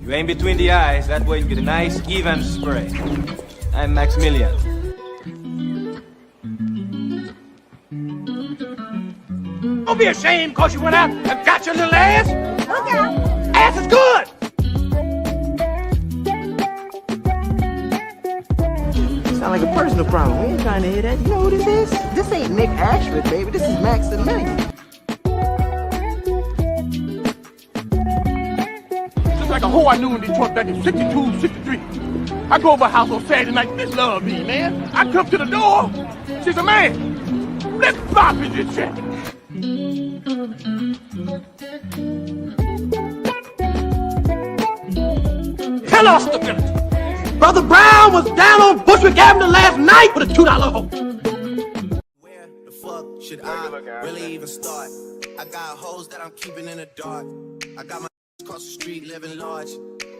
You aim between the eyes, that way you get a nice, even spray. I'm Maximilian. Don't be ashamed because you went out and got your little ass. Look out. Ass is good. Sound like a personal problem. We ain't trying to hear that. You know who this is? This ain't Nick Ashford, baby. This is Maximilian. Just like a hoe I knew in Detroit back in 62, 63. I go over her house on Saturday night. This love me, man. I come to the door. She's a man. Let's pop in this check. Hello, stability. Brother Brown was down on Bushwick Avenue last night with a $2 hoe. Where the fuck should I really even start? I got hoes that I'm keeping in the dark. I got my across the street living large.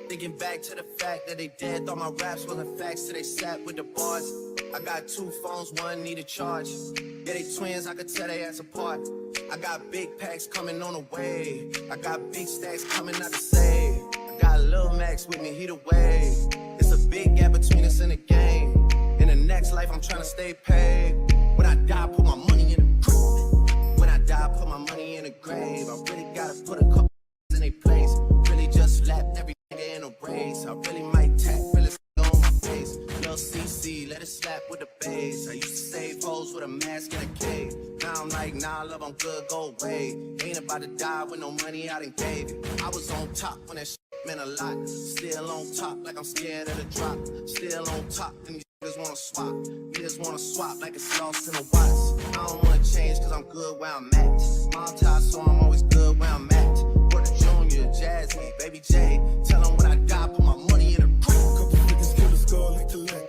Thinking back to the fact that they dead, thought my raps wasn't facts till they sat with the bars. I got 2 phones, one need a charge. Yeah, they twins, I could tell they ass apart. I got big packs coming on the way. I got big stacks coming out to save. I got Lil Max with me, he the way. It's a big gap between us in the game. In the next life, I'm trying to stay paid. When I die, put my money in the grave. When I die, put my money in the grave. I really gotta put a couple in their place. Really just slapped every nigga in a race. I really might tap, really on my face. Lil CC, let it slap with the bass. I used to save hoes with a mask in a cave. Now I'm like, nah, love, I'm good, go away. Ain't about to die with no money I done gave it. I was on top when that shit meant a lot. Still on top like I'm scared of the drop. Still on top and these niggas wanna swap. Niggas wanna swap like it's lost in the watch. I don't wanna change cause I'm good where I'm at. Montage, so I'm always good where I'm at. Porter Jr., Jazzy, Baby J. Tell them when I die, put my money in a crack. Couple niggas kill a skull and collect.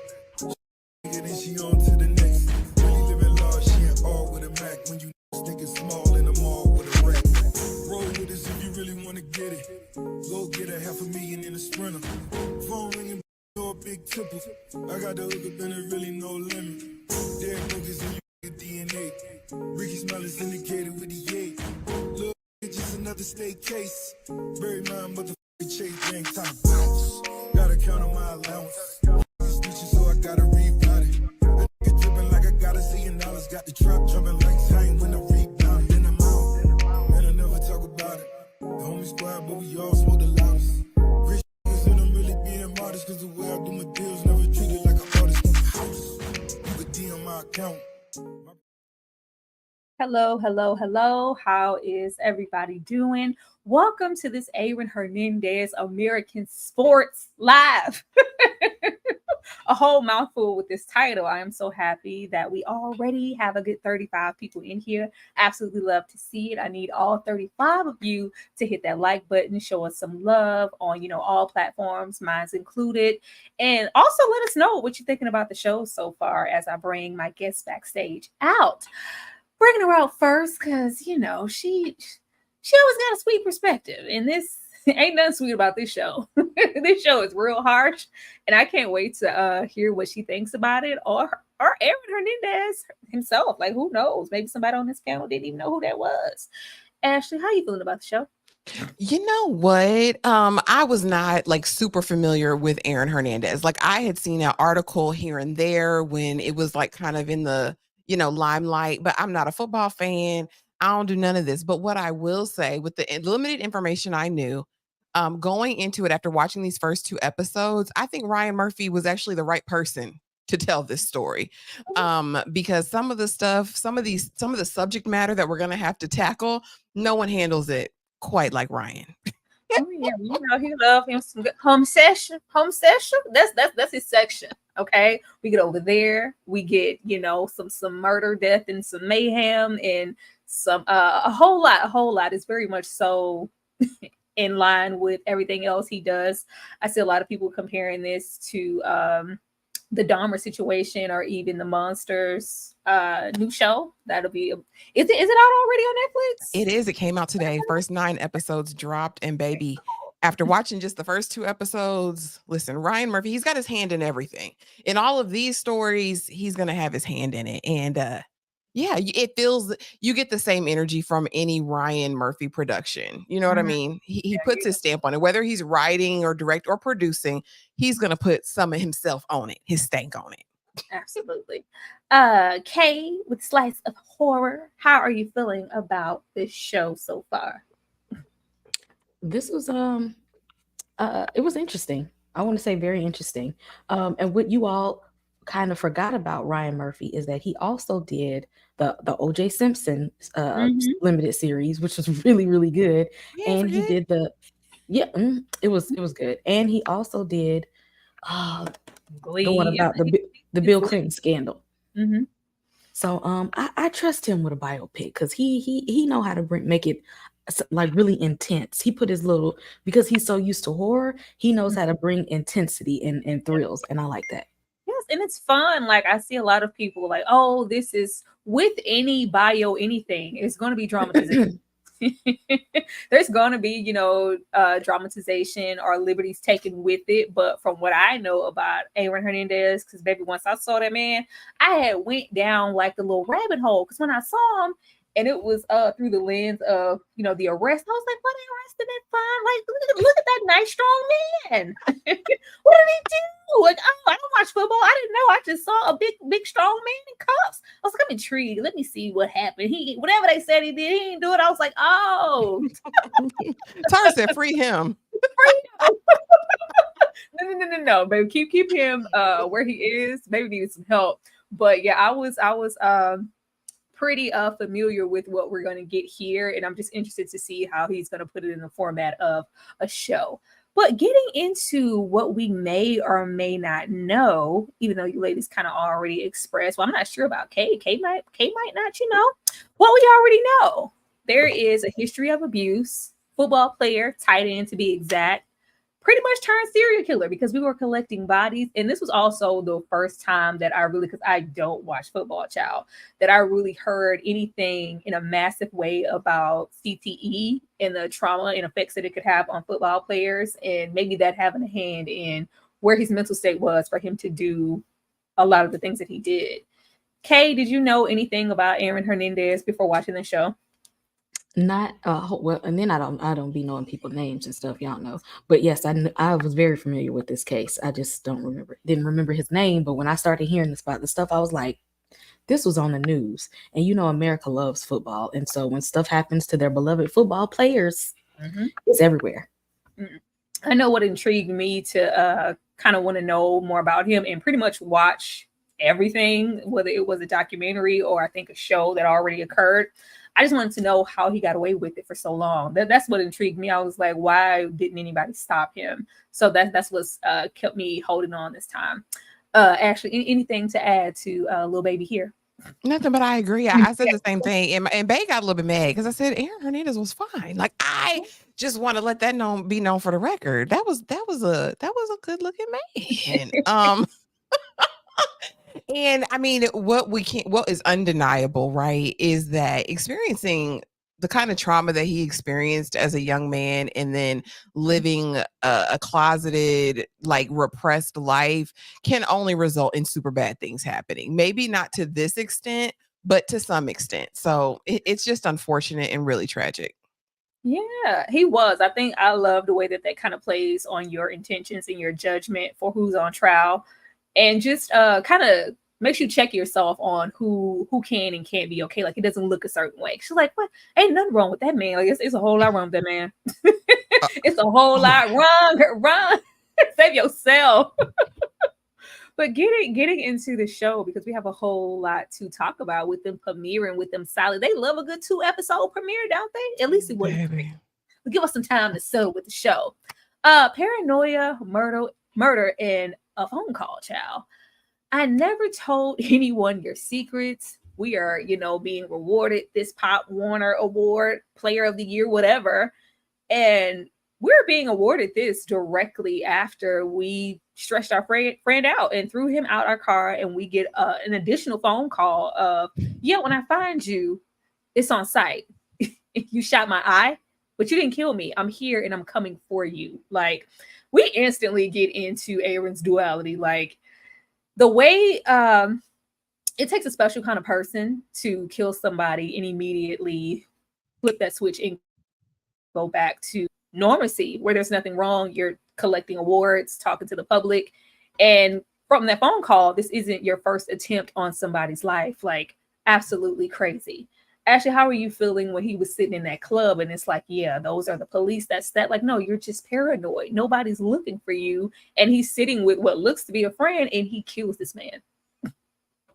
Nigga, then she on to the next. Really living large, she ain't all with a Mac. When you thinking small in the mall with a rack. Roll with us if you really wanna get it. Go get a $500,000 in a Sprinter. Phone ringing, door big temple. I got the hook up and there really no limit. Derek focus and you get DNA. Ricky Smell is indicated with the yay. Look, it's just another state case. Bury my motherfucking chase, bang time bounce. Gotta count on my allowance. Snitching, so I gotta rebound it. A nigga dripping like I got $1 zillion. Got the trap jumping like time when I rebound. Then I'm out, and I never talk about it. The homie squad, but we all smoke the loudest. Rich niggas and I'm really being modest, cause the way I do my deals never treated like an artist. In the house, you could DM my account. Hello, hello, hello. How is everybody doing? Welcome to this Aaron Hernandez American Sports Live. A whole mouthful with this title. I am so happy that we already have a good 35 people in here. Absolutely love to see it. I need all 35 of you to hit that like button, show us some love on, all platforms, mine's included. And also let us know what you're thinking about the show so far as I bring my guests backstage out. Bringing her out first because, she always got a sweet perspective. And this ain't nothing sweet about this show. This show is real harsh. And I can't wait to hear what she thinks about it. Or Aaron Hernandez himself. Like, who knows? Maybe somebody on this panel didn't even know who that was. Ashley, how you feeling about the show? You know what? I was not like super familiar with Aaron Hernandez. Like I had seen an article here and there when it was like kind of in the limelight, but I'm not a football fan. I don't do none of this. But what I will say with the limited information I knew, going into it after watching these first 2 episodes, I think Ryan Murphy was actually the right person to tell this story. Because some of the subject matter that we're going to have to tackle, no one handles it quite like Ryan. Oh yeah, he love him some good home session. That's his section. Okay, we get over there, we get some murder, death, and some mayhem, and some a whole lot. Is very much so in line with everything else he does. I see a lot of people comparing this to the Dahmer situation or even the Monsters new show. That'll be is it out already on Netflix? It is. It came out today. First 9 episodes dropped, and baby, after watching just the first 2 episodes, listen, Ryan Murphy, he's got his hand in everything. In all of these stories, he's gonna have his hand in it. And Yeah, it feels you get the same energy from any Ryan Murphy production. You know what I mean? He puts his stamp on it, whether he's writing or direct or producing. He's gonna put some of himself on it, his stank on it. Absolutely. Kay with Slice of Horror. How are you feeling about this show so far? This was it was interesting. I want to say very interesting. And what you all kind of forgot about Ryan Murphy is that he also did the OJ Simpson limited series, which was really really good. And he did it was good. And he also did the one about the Bill Clinton scandal. Mm-hmm. So I trust him with a biopic because he know how to make it like really intense. He put his little, because he's so used to horror, he knows how to bring intensity and thrills, and I like that. Yes, and it's fun. Like I see a lot of people like, oh, this is with any bio anything, it's going to be dramatization. There's going to be, dramatization or liberties taken with it. But from what I know about Aaron Hernandez, because baby, once I saw that man, I had went down like the little rabbit hole. Because when I saw him, and it was through the lens of the arrest, I was like, what, they arrested that fine? Like, look at that nice strong man. What did he do? Like, oh, I don't watch football. I didn't know. I just saw a big strong man in cuffs. I was like, I'm intrigued. Let me see what happened. He, whatever they said he did, he didn't do it. I was like, oh. Tara said, free him. No, baby, keep him where he is. Maybe needed some help. But yeah, I was pretty familiar with what we're going to get here, and I'm just interested to see how he's going to put it in the format of a show. But getting into what we may or may not know, even though you ladies kind of already expressed, well, I'm not sure about Kay. Kay might not, what we already know. There is a history of abuse, football player, tight end to be exact, pretty much turned serial killer because we were collecting bodies. And this was also the first time that I really, because I don't watch football, child, that I really heard anything in a massive way about CTE and the trauma and effects that it could have on football players, and maybe that having a hand in where his mental state was for him to do a lot of the things that he did. Kay, did you know anything about Aaron Hernandez before watching the show? Not well, and then I don't be knowing people's names and stuff, y'all know. But yes, I was very familiar with this case. I just didn't remember his name. But when I started hearing about the stuff, I was like, this was on the news. And America loves football, and so when stuff happens to their beloved football players, it's everywhere. I know what intrigued me to kind of want to know more about him and pretty much watch everything, whether it was a documentary or I think a show that already occurred. I just wanted to know how he got away with it for so long. That's what intrigued me. I was like, why didn't anybody stop him? So that's what's kept me holding on this time. Ashley, anything to add to Lil Baby here? Nothing, but I agree. I said the same thing, and Bay got a little bit mad because I said Aaron Hernandez was fine. Like, I just want to let that be known for the record. That was a good looking man. And I mean, what is undeniable, right, is that experiencing the kind of trauma that he experienced as a young man and then living a closeted, like repressed life can only result in super bad things happening. Maybe not to this extent, but to some extent. So it's just unfortunate and really tragic. Yeah, he was. I think I love the way that kind of plays on your intentions and your judgment for who's on trial, and just kind of makes you check yourself on who can and can't be okay. Like, it doesn't look a certain way. She's like, what? Ain't nothing wrong with that man. Like, it's a whole lot wrong with that man. It's a whole lot wrong. Save yourself. But getting into the show, because we have a whole lot to talk about with them premiering, with them solid. They love a good 2-episode premiere, don't they? At least it was. Give us some time to settle with the show. Paranoia, murder, and a phone call, child. I never told anyone your secrets. We are, being rewarded this Pop Warner Award, Player of the Year, whatever. And we're being awarded this directly after we stretched our friend out and threw him out our car, and we get an additional phone call of, when I find you, it's on site. You shot my eye, but you didn't kill me. I'm here and I'm coming for you. Like, we instantly get into Aaron's duality. Like, the way it takes a special kind of person to kill somebody and immediately flip that switch and go back to normalcy where there's nothing wrong. You're collecting awards, talking to the public. And from that phone call, this isn't your first attempt on somebody's life. Like, absolutely crazy. Ashley, how are you feeling when he was sitting in that club and it's like, yeah, those are the police? That's that. Like, no, you're just paranoid. Nobody's looking for you. And he's sitting with what looks to be a friend and he kills this man.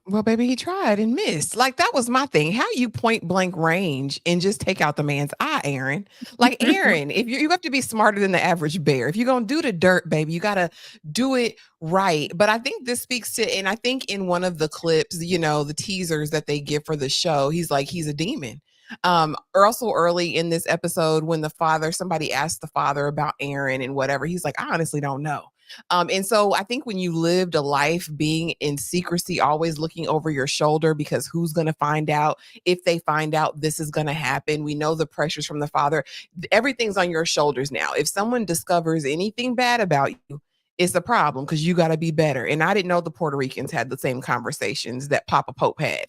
Well, baby, he tried and missed. Like, that was my thing. How you point blank range and just take out the man's eye, Aaron? Like, Aaron, if you have to be smarter than the average bear. If you're going to do the dirt, baby, you got to do it right. But I think this speaks to, and I think in one of the clips, you know, the teasers that they give for the show, he's like, he's a demon. Also early in this episode, when somebody asked the father about Aaron and whatever, he's like, I honestly don't know. And so I think when you lived a life being in secrecy, always looking over your shoulder, because who's going to find out? If they find out, this is going to happen. We know the pressures from the father. Everything's on your shoulders now. If someone discovers anything bad about you, it's a problem because you got to be better. And I didn't know the Puerto Ricans had the same conversations that Papa Pope had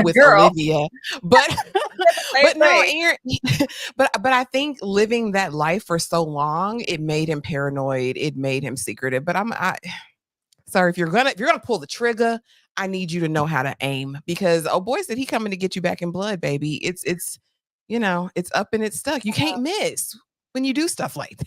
with Olivia. But but no, Aaron, but I think living that life for so long, it made him paranoid. It made him secretive. But sorry, if you're gonna pull the trigger, I need you to know how to aim, because oh boy, said he coming to get you back in blood, baby. It's you know, it's up and it's stuck. You can't miss when you do stuff like that.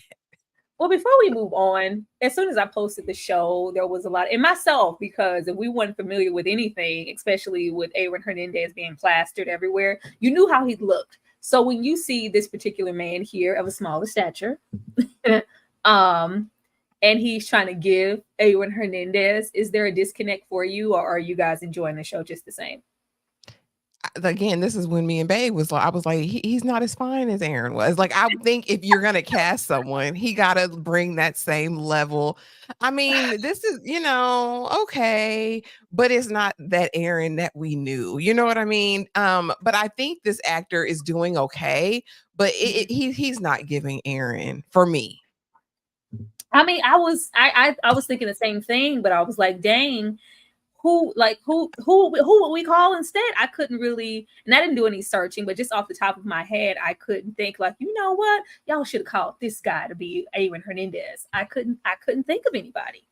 Well, before we move on, as soon as I posted the show, there was a lot, and myself, because if we weren't familiar with anything, especially with Aaron Hernandez being plastered everywhere, you knew how he looked. So when you see this particular man here of a smaller stature, and he's trying to give Aaron Hernandez, is there a disconnect for you, or are you guys enjoying the show just the same? Again, this is when me and Babe was like, I was like, he's not as fine as Aaron was. Like, I think if you're gonna cast someone, he gotta bring that same level. I mean, this is, you know, okay, but it's not that Aaron that we knew. You know what I mean? But I think this actor is doing okay, but he's not giving Aaron for me. I mean, I was thinking the same thing, but I was like, dang. Who would we call instead? I couldn't really, and I didn't do any searching, but just off the top of my head, I couldn't think like, you know what? Y'all should have called this guy to be Aaron Hernandez. I couldn't think of anybody.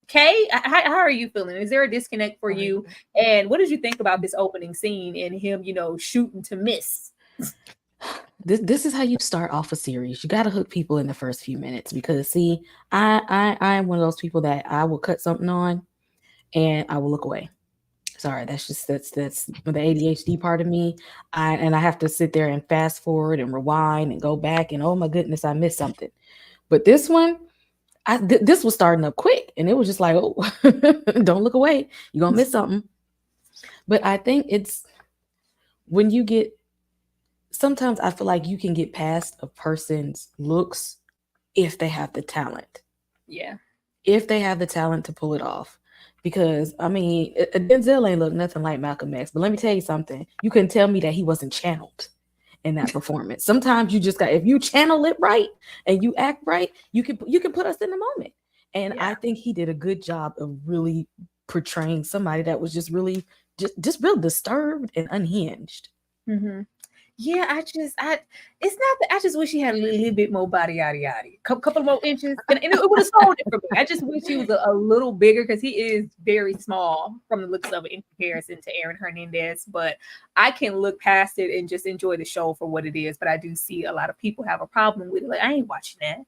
Kay, how are you feeling? Is there a disconnect for you? And what did you think about this opening scene and him, you know, shooting to miss? This is how you start off a series. You got to hook people in the first few minutes, because see, I'm one of those people that I will cut something on and I will look away. Sorry, that's the ADHD part of me. I have to sit there and fast forward and rewind and go back and oh my goodness, I missed something. But this one, this was starting up quick, and it was just like, oh, don't look away, you're gonna miss something. But I think it's when you get, sometimes I feel like you can get past a person's looks if they have the talent. Yeah, if they have the talent to pull it off. Because, I mean, Denzel ain't look nothing like Malcolm X. But let me tell you something. You couldn't tell me that he wasn't channeled in that performance. Sometimes you just got, if you channel it right and you act right, you can put us in the moment. And yeah. I think he did a good job of really portraying somebody that was just really, just real disturbed and unhinged. Mm-hmm. Yeah, it's not that I just wish he had a little bit more body, couple more inches, and it would have sold it for me. I just wish he was a little bigger, because he is very small from the looks of it in comparison to Aaron Hernandez. But I can look past it and just enjoy the show for what it is. But I do see a lot of people have a problem with it. Like, I ain't watching that.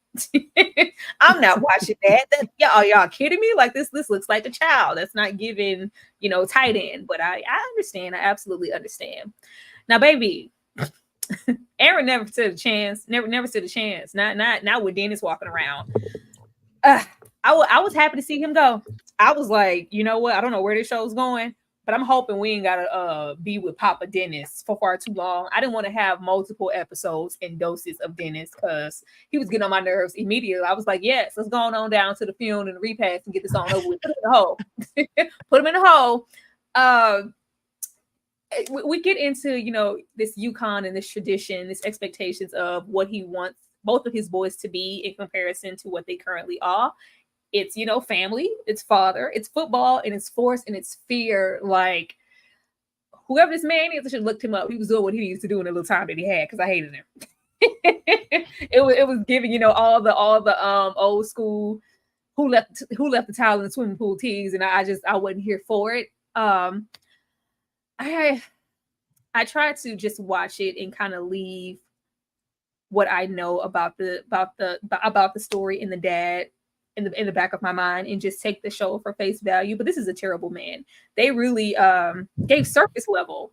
I'm not watching that. Y'all kidding me? Like, this looks like a child. That's not giving, you know, tight end. But I understand. I absolutely understand. Now, baby. Aaron never stood a chance. Never stood a chance. Not with Dennis walking around. I was happy to see him go. I was like, you know what? I don't know where this show's going, but I'm hoping we ain't gotta be with Papa Dennis for far too long. I didn't want to have multiple episodes and doses of Dennis, because he was getting on my nerves immediately. I was like, yes, let's go on down to the funeral and the repast and get this on over with. Put him in the hole. Put him in the hole. We get into, you know, this UConn and this tradition, this expectations of what he wants both of his boys to be in comparison to what they currently are. it's, you know, family, it's father, it's football, and it's force, and it's fear. Like, whoever this man is, I should have looked him up. He was doing what he used to do in the little time that he had, because I hated him. it was giving, you know, all the old school who left the towel in the swimming pool tease, and I wasn't here for it. I tried to just watch it and kind of leave what I know about the story and the dad in the back of my mind, and just take the show for face value. But this is a terrible man. They really gave surface level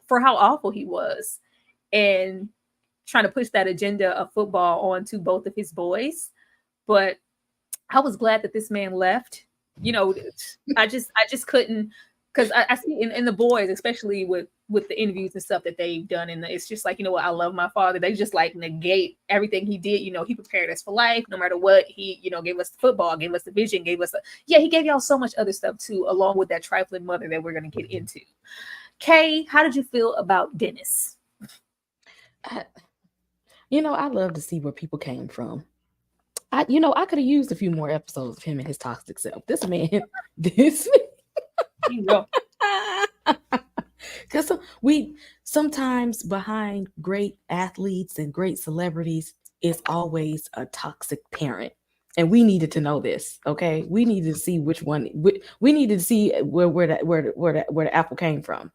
for how awful he was, and trying to push that agenda of football onto both of his boys. But I was glad that this man left. You know, I just couldn't, because I see in the boys, especially with the interviews and stuff that they've done, and it's just like, you know what, I love my father. They just like negate everything he did. You know, he prepared us for life, no matter what. He, you know, gave us the football, gave us the vision, he gave y'all so much other stuff too, along with that trifling mother that we're going to get into. Kay, how did you feel about Dennis? You know, I love to see where people came from. I could have used a few more episodes of him and his toxic self. This man. You know. Because we sometimes behind great athletes and great celebrities is always a toxic parent. And we needed to know this, okay? We needed to see which one. We needed to see where the apple came from.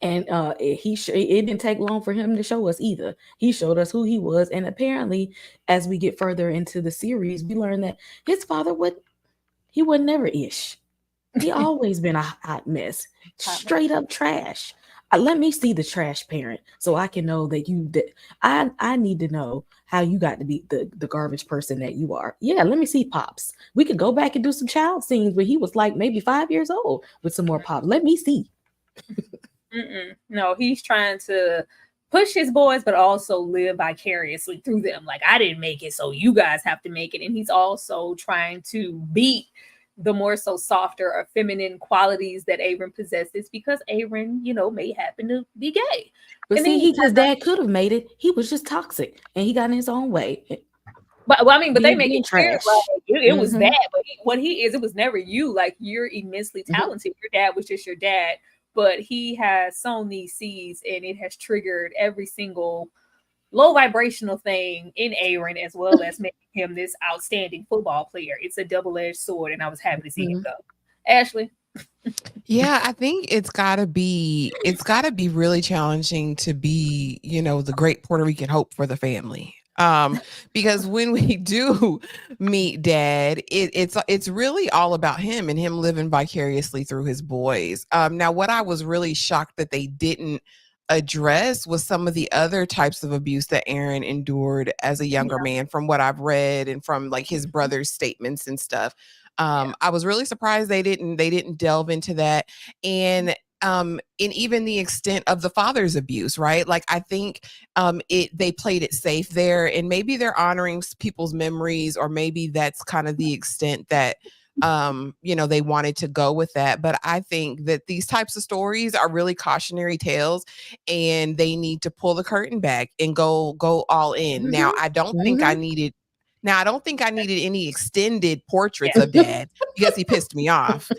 And it didn't take long for him to show us either. He showed us who he was, and apparently, as we get further into the series, we learn that his father was never ish. He always been a hot mess, straight up trash. Let me see the trash parent, so I can know that I need to know how you got to be the garbage person that you are. Yeah, let me see Pops. We could go back and do some child scenes where he was like maybe 5 years old with some more Pop. Let me see. No, he's trying to push his boys, but also live vicariously through them. Like, I didn't make it, so you guys have to make it. And he's also trying to beat the more so softer or feminine qualities that Aaron possesses, because Aaron, you know, may happen to be gay. But see, his dad could have made it. He was just toxic, and he got in his own way. But they make it clear like it was that. But what he is, it was never you. Like, you're immensely talented. Your dad was just your dad. But he has sown these seeds, and it has triggered every single low vibrational thing in Aaron, as well as making him this outstanding football player. It's a double-edged sword, and I was happy to see him go. Ashley? Yeah, I think it's gotta be really challenging to be, you know, the great Puerto Rican hope for the family. Because when we do meet Dad, it's really all about him and him living vicariously through his boys. Now, what I was really shocked that they didn't address was some of the other types of abuse that Aaron endured as a younger man, from what I've read and from like his brother's statements and stuff. I was really surprised they didn't delve into that. And even the extent of the father's abuse, right? Like, I think they played it safe there, and maybe they're honoring people's memories, or maybe that's kind of the extent that they wanted to go with that. But I think that these types of stories are really cautionary tales, and they need to pull the curtain back and go all in. Now, I don't think I needed any extended portraits of Dad, because he pissed me off.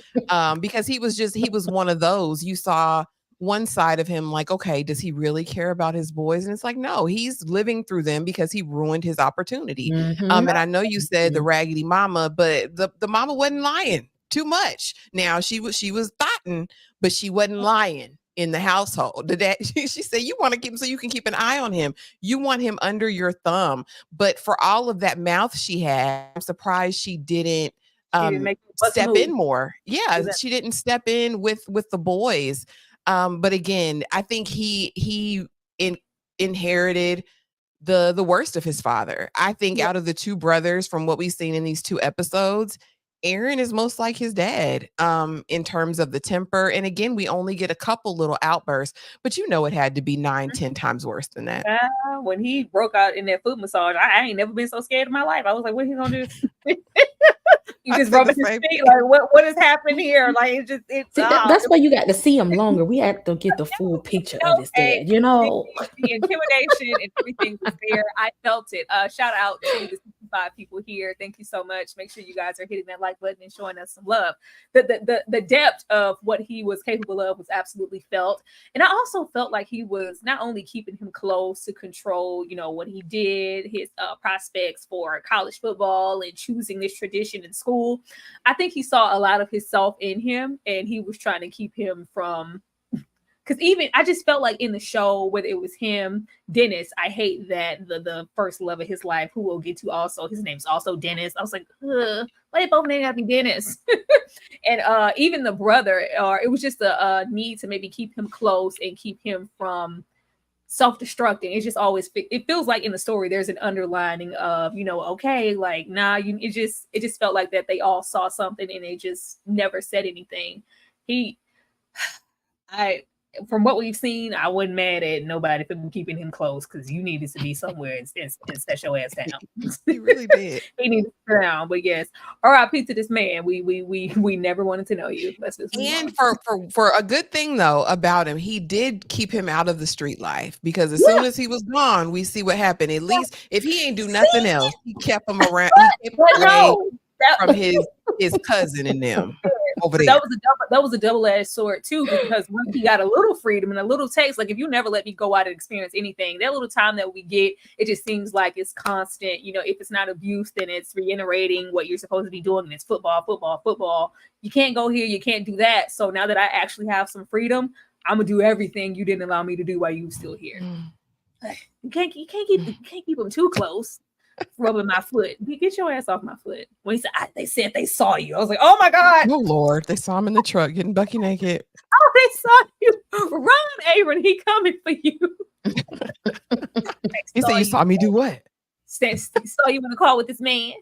Because he was one of those. You saw one side of him, like, okay, does he really care about his boys? And it's like, no, he's living through them because he ruined his opportunity. And I know you said the raggedy mama, but the mama wasn't lying too much. Now, she was thotting, but she wasn't lying in the household. She said, you want to keep him so you can keep an eye on him. You want him under your thumb. But for all of that mouth she had, I'm surprised she didn't step in more. Yeah, she didn't step in with the boys. But again, I think he inherited the worst of his father. I think out of the two brothers, from what we've seen in these two episodes, Aaron is most like his dad in terms of the temper. And again, we only get a couple little outbursts, but it had to be 9-10 times worse than that. When he broke out in that foot massage, I ain't never been so scared in my life. I was like, what he gonna do? You just rubbing his feet, like, what is happening here? Like, that's why you got to see him longer. We had to get the full picture of his dad, the intimidation and everything was there. I felt it. Shout out to the 55 people here. Thank you so much. Make sure you guys are hitting that like button and showing us some love. The depth of what he was capable of was absolutely felt. And I also felt like he was not only keeping him close to control, what he did, his prospects for college football and choosing this tradition in school. I think he saw a lot of himself in him, and he was trying to keep him from, because even I just felt like in the show, whether it was him, Dennis, I hate that the first love of his life, who we'll get to also, his name's also Dennis. I was like, why they both named after Dennis? And even the brother, or it was just a need to maybe keep him close and keep him from self-destructing. It's just always, it feels like in the story there's an underlining of, okay, like, nah, it just felt like that they all saw something and they just never said anything. From what we've seen, I wasn't mad at nobody for keeping him close, because you needed to be somewhere and set your ass down. He really did. He needed to sit down. But yes, R.I.P. to this man. We never wanted to know you. And for a good thing though about him, he did keep him out of the street life, because as soon as he was gone, we see what happened. At least if he ain't do nothing else, he kept him around. He kept him away from his cousin and them over there. That was a double-edged sword too, because once he got a little freedom and a little taste, like if you never let me go out and experience anything, that little time that we get, it just seems like it's constant. If it's not abuse, then it's reiterating what you're supposed to be doing, and it's football, football, football. You can't go here, you can't do that. So now that I actually have some freedom, I'm gonna do everything you didn't allow me to do while you were still here. You can't keep them too close. Rubbing my foot. Get your ass off my foot. When he said, they said they saw you. I was like, oh my God. Oh Lord. They saw him in the truck getting bucky naked. Oh, they saw you. Run, Aaron. He coming for you. He said, you saw me do what? Saw you in the car with this man,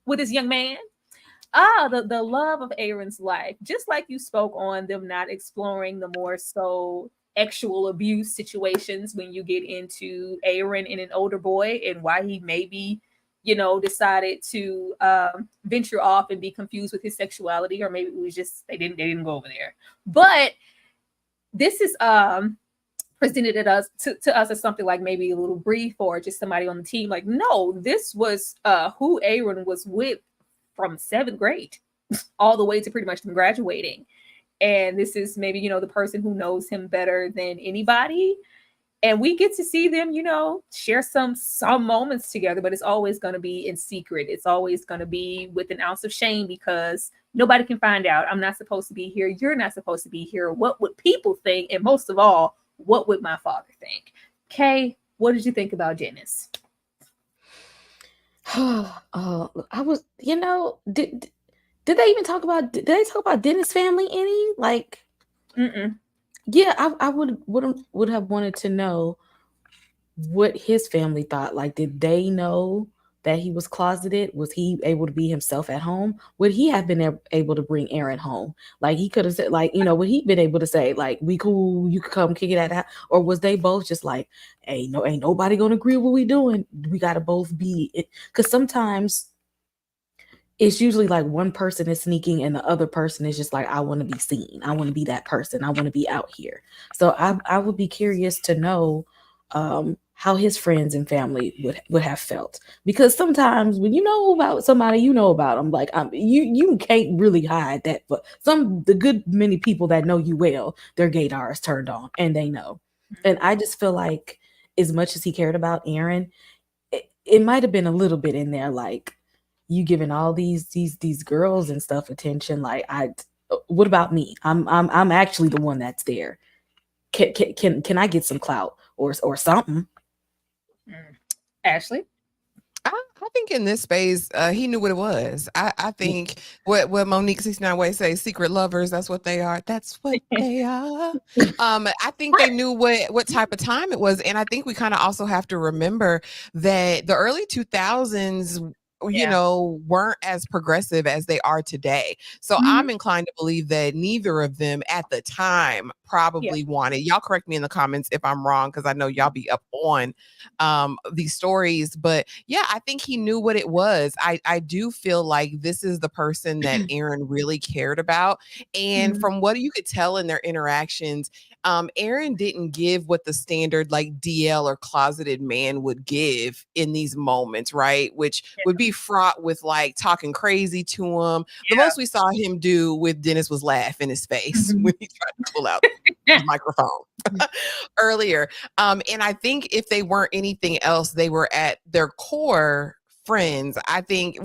with this young man. The love of Aaron's life. Just like you spoke on them not exploring the more so sexual abuse situations when you get into Aaron and an older boy, and why he maybe, decided to venture off and be confused with his sexuality, or maybe it was just they didn't go over there. But this is presented to us as something like maybe a little brief or just somebody on the team. Like, no, this was who Aaron was with from 7th grade all the way to pretty much them graduating. And this is maybe, the person who knows him better than anybody. And we get to see them, share some moments together, but it's always going to be in secret. It's always going to be with an ounce of shame, because nobody can find out. I'm not supposed to be here. You're not supposed to be here. What would people think? And most of all, what would my father think? Kay, what did you think about Dennis? I was, did they even talk about? Did they talk about Dennis' family any? Like, yeah, I would have wanted to know what his family thought. Like, did they know that he was closeted? Was he able to be himself at home? Would he have been able to bring Aaron home? Like, he could have said, like, would he been able to say, like, we cool, you could come kick it at that? Or was they both just like, hey, no, ain't nobody gonna agree with what we doing? We gotta both be it. Because sometimes it's usually like one person is sneaking and the other person is just like, I want to be seen. I want to be that person. I want to be out here. So I would be curious to know how his friends and family would have felt. Because sometimes when you know about somebody, you know about them. Like, you can't really hide that. But the good many people that know you well, their gaydar is turned on and they know. And I just feel like as much as he cared about Aaron, it might have been a little bit in there, like, you giving all these girls and stuff attention. Like, what about me? I'm actually the one that's there. Can I get some clout or something? Ashley? I think in this space, he knew what it was. I think what Monique 69 Way say, secret lovers, that's what they are. That's what they are. I think they knew what type of time it was. And I think we kind of also have to remember that the early 2000s, weren't as progressive as they are today. So I'm inclined to believe that neither of them at the time probably wanted. Y'all correct me in the comments if I'm wrong, because I know y'all be up on these stories. But yeah, I think he knew what it was. I do feel like this is the person that Aaron really cared about. And from what you could tell in their interactions, Aaron didn't give what the standard like DL or closeted man would give in these moments, right? Which would be fraught with like talking crazy to him. The most we saw him do with Dennis was laugh in his face when he tried to pull out the microphone earlier. And I think if they weren't anything else, they were at their core friends. I think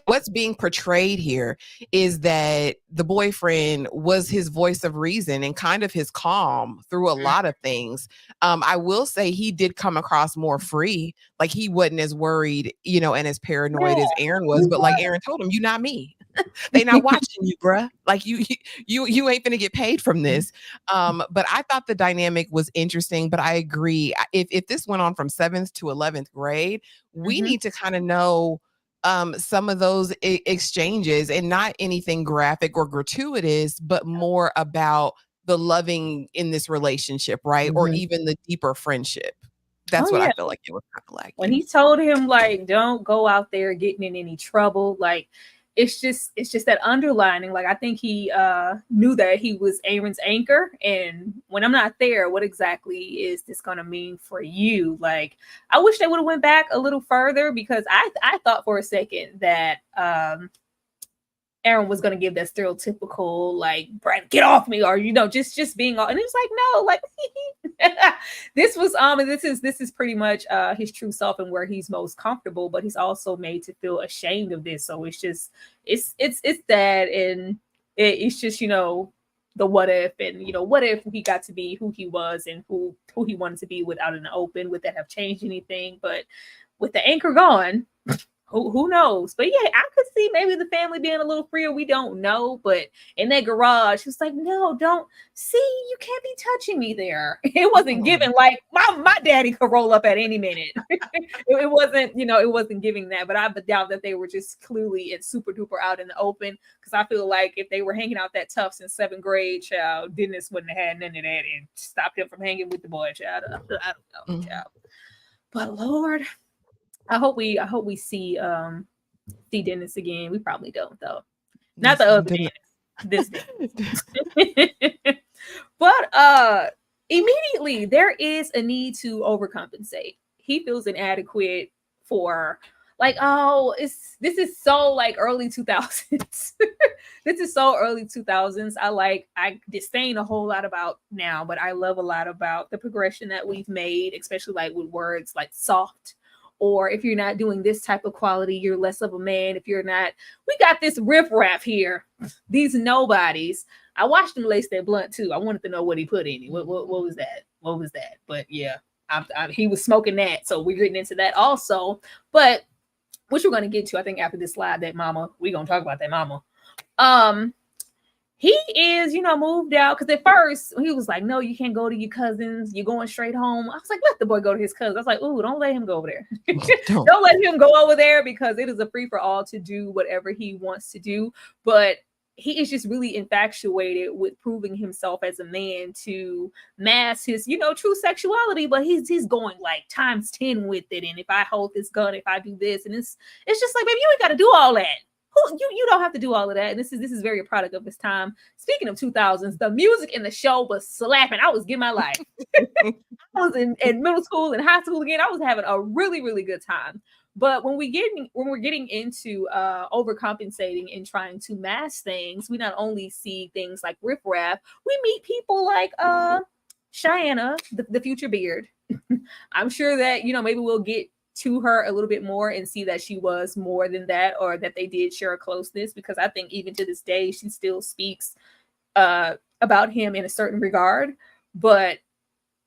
what's being portrayed here is that the boyfriend was his voice of reason and kind of his calm through a lot of things. I will say he did come across more free. Like he wasn't as worried, you know, and as paranoid as Aaron was. But like Aaron told him, "You not me. They not watching you, bruh. Like you ain't gonna get paid from this." But I thought the dynamic was interesting. But I agree. If this went on from 7th to 11th grade, we need to kind of know some of those exchanges, and not anything graphic or gratuitous, but more about the loving in this relationship, right? Or even the deeper friendship. That's what I feel like it was kind of like. When he told him, like, don't go out there getting in any trouble, like, it's just that underlining. Like, I think he knew that he was Aaron's anchor, and when I'm not there, what exactly is this gonna mean for you? Like, I wish they would have went back a little further, because I thought for a second that Aaron was gonna give that stereotypical, like, Brad, get off me, or, you know, just being all, and it was like, no, like this was and this is pretty much his true self and where he's most comfortable, but he's also made to feel ashamed of this. So it's just it's that, and it's just, you know, the what if, and, you know, what if he got to be who he was and who he wanted to be without an open? Would that have changed anything? But with the anchor gone, who knows? But yeah, I could see maybe the family being a little freer. We don't know. But in that garage, he was like, no, don't see, you can't be touching me there. It wasn't given like my daddy could roll up at any minute. it wasn't, you know, it wasn't giving that. But I doubt that they were just clearly and super duper out in the open, because I feel like if they were hanging out that tough since 7th grade, child, Dennis wouldn't have had none of that and stopped him from hanging with the boy, child. I don't know, child. But Lord, I hope we see Dennis again. We probably don't, though. Not the other Dennis. This Dennis. But immediately there is a need to overcompensate. He feels inadequate for, like, oh, this is so like early 2000s. This is so early 2000s. I disdain a whole lot about now, but I love a lot about the progression that we've made, especially like with words like soft. Or if you're not doing this type of quality, you're less of a man. If you're not, we got this riffraff here, these nobodies. I watched him lace that blunt too. I wanted to know what he put in it. What was that? What was that? But yeah, he was smoking that. So we're getting into that also. But which we're going to get to, I think, after this slide, that mama. We're going to talk about that mama. He is, you know, moved out, because at first he was like, no, you can't go to your cousins. You're going straight home. I was like, let the boy go to his cousins. I was like, ooh, don't let him go over there. Don't let him go over there, because it is a free for all to do whatever he wants to do. But he is just really infatuated with proving himself as a man to mask his, you know, true sexuality. But he's going like times 10 with it. And if I hold this gun, if I do this, and it's just like, baby, you ain't got to do all that. You don't have to do all of that. And this is very a product of his time. Speaking of 2000s, the music in the show was slapping. I was getting my life. I was in middle school and high school again. I was having a really, really good time. But when we're getting into overcompensating and trying to mask things, we not only see things like riffraff, we meet people like Cheyenne, the future beard. I'm sure that, you know, maybe we'll get to her a little bit more and see that she was more than that, or that they did share a closeness, because I think even to this day she still speaks about him in a certain regard. But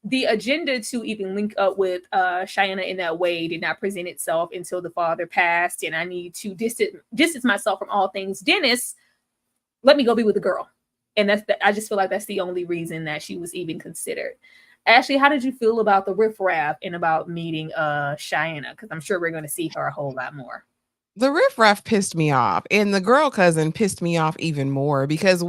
the agenda to even link up with Cheyenne in that way did not present itself until the father passed, and I need to distance myself from all things Dennis. Let me go be with the girl. And I just feel like that's the only reason that she was even considered. Ashley, how did you feel about the riffraff and about meeting Cheyenne? Because I'm sure we're going to see her a whole lot more. The riffraff pissed me off, and the girl cousin pissed me off even more, because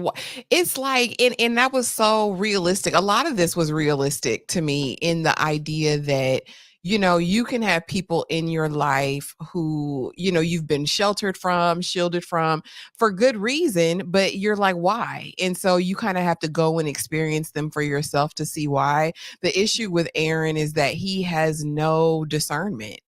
it's like, and that was so realistic. A lot of this was realistic to me, in the idea that, you can have people in your life who, you've been sheltered from, shielded from for good reason, but you're like, why? And so you kind of have to go and experience them for yourself to see why. The issue with Aaron is that he has no discernment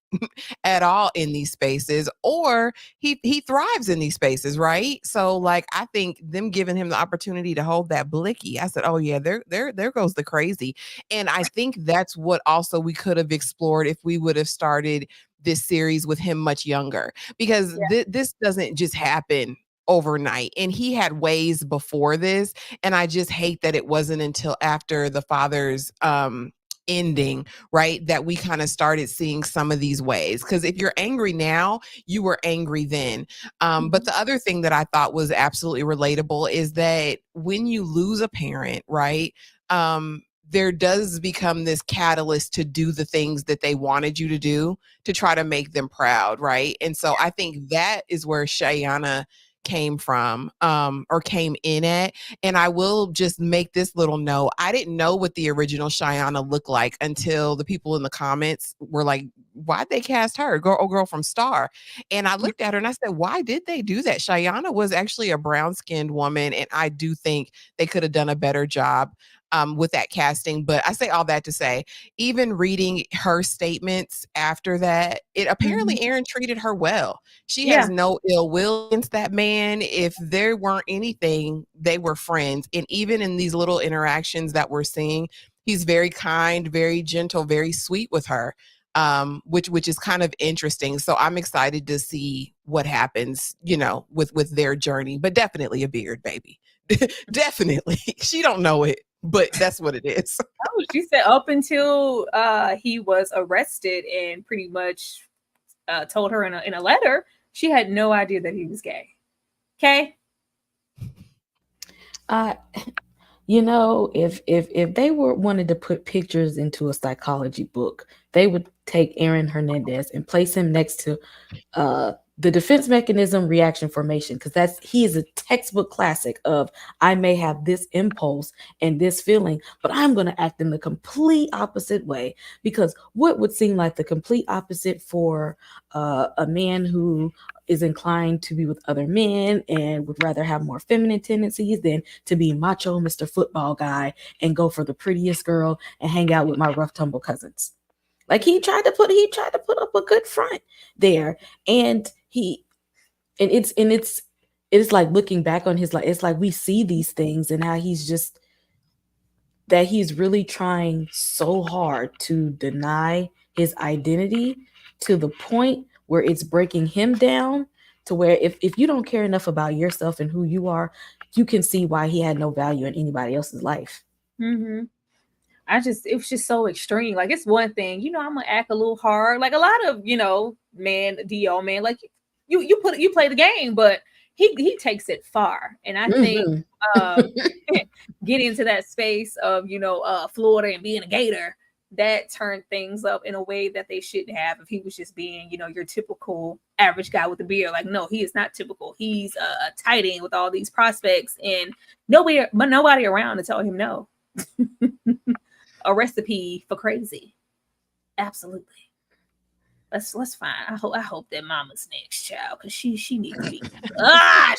at all in these spaces, or he thrives in these spaces, right? So like I think them giving him the opportunity to hold that blicky, I said, oh yeah, there goes the crazy. And I think that's what also we could have explored if we would have started this series with him much younger, because this doesn't just happen overnight, and he had ways before this, and I just hate that it wasn't until after the father's ending, right, that we kind of started seeing some of these ways. Because if you're angry now, you were angry then. But the other thing that I thought was absolutely relatable is that when you lose a parent, right, there does become this catalyst to do the things that they wanted you to do to try to make them proud, right? And so I think that is where Shayana came from, or came in at. And I will just make this little note. I didn't know what the original Shayana looked like until the people in the comments were like, why'd they cast her? Girl from Star. And I looked at her and I said, why did they do that? Shayana was actually a brown-skinned woman, and I do think they could have done a better job with that casting. But I say all that to say, even reading her statements after that, it apparently Aaron treated her well. She has no ill will against that man. If there weren't anything, they were friends. And even in these little interactions that we're seeing, he's very kind, very gentle, very sweet with her, which is kind of interesting. So I'm excited to see what happens, with their journey. But definitely a beard, baby. Definitely. She don't know it, but that's what it is. Oh, she said up until he was arrested and pretty much told her in a letter, she had no idea that he was gay. Okay. If they wanted to put pictures into a psychology book, they would take Aaron Hernandez and place him next to the defense mechanism reaction formation, because he is a textbook classic of, I may have this impulse and this feeling, but I'm going to act in the complete opposite way. Because what would seem like the complete opposite for a man who is inclined to be with other men and would rather have more feminine tendencies than to be macho Mr. Football Guy and go for the prettiest girl and hang out with my rough tumble cousins. Like he tried to put up a good front there, and it's like looking back on his life, it's like we see these things and how he's really trying so hard to deny his identity to the point where it's breaking him down, to where if you don't care enough about yourself and who you are, you can see why he had no value in anybody else's life. It was just so extreme. Like, it's one thing, I'm gonna act a little hard. Like a lot of, man, DO man, like you play the game, but he takes it far. And I think getting into that space of, Florida and being a Gator, that turned things up in a way that they shouldn't have if he was just being, your typical average guy with a beard. Like, no, he is not typical. He's a tight end with all these prospects and nobody around to tell him no. A recipe for crazy. Absolutely. Let's find. I hope that mama's next child, because she needs to be.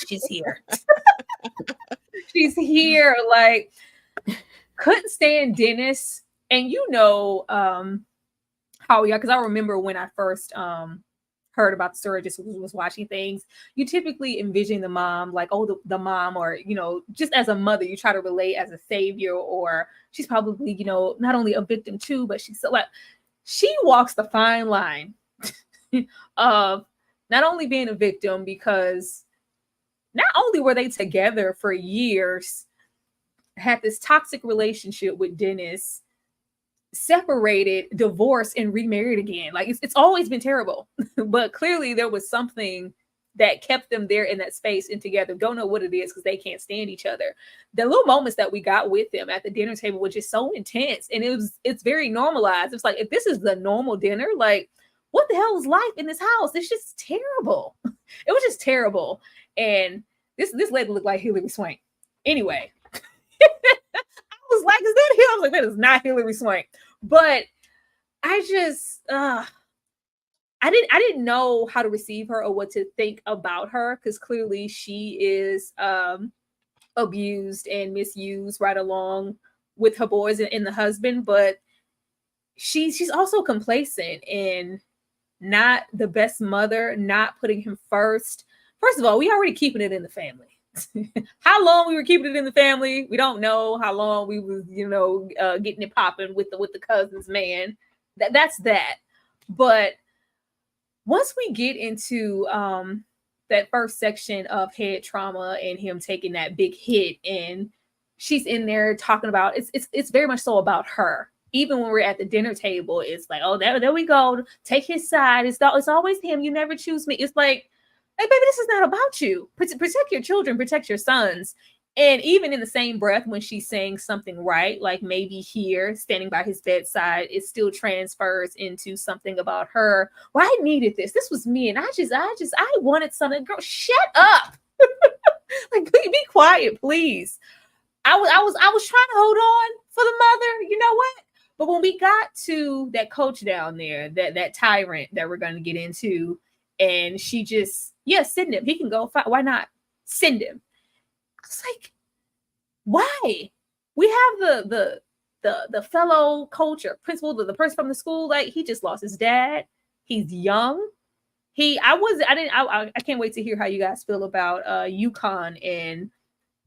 She's here. She's here. Like, couldn't stand Dennis. And how because I remember when I first heard about the story, just was watching things, you typically envision the mom, like, oh, the mom, or, just as a mother, you try to relate as a savior, or she's probably, not only a victim too, but she's so, like, she walks the fine line of not only being a victim, because not only were they together for years, had this toxic relationship with Dennis, separated, divorced, and remarried again. Like, it's always been terrible. But clearly there was something that kept them there in that space and together. Don't know what it is, because they can't stand each other. The little moments that we got with them at the dinner table were just so intense, and it's very normalized. It's like, if this is the normal dinner, like, what the hell is life in this house? It's just terrible. It was just terrible. And this lady looked like Hillary Swank. Anyway, I was like, is that him? I was like, that is not Hillary Swank. But I just I didn't know how to receive her or what to think about her, because clearly she is abused and misused right along with her boys and the husband, but she's also complacent and not the best mother, not putting him first. First of all, we already keeping it in the family. How long we were keeping it in the family, we don't know. How long we was, getting it popping with the cousins, man. That's that. But once we get into that first section of head trauma and him taking that big hit, and she's in there talking about it's very much so about her. Even when we're at the dinner table, it's like, oh, there we go. Take his side. It's always him. You never choose me. It's like, hey, baby, this is not about you. Protect your children. Protect your sons. And even in the same breath, when she's saying something right, like maybe here, standing by his bedside, it still transfers into something about her. Well, I needed this. This was me. And I wanted something. Girl, shut up. Like, be quiet, please. I was trying to hold on for the mother. You know what? But when we got to that coach down there, that tyrant that we're going to get into, and she just, send him. He can go. Why not? Send him. It's like, why? We have the fellow coach or principal, the person from the school, like, he just lost his dad. He's young. I can't wait to hear how you guys feel about UConn, and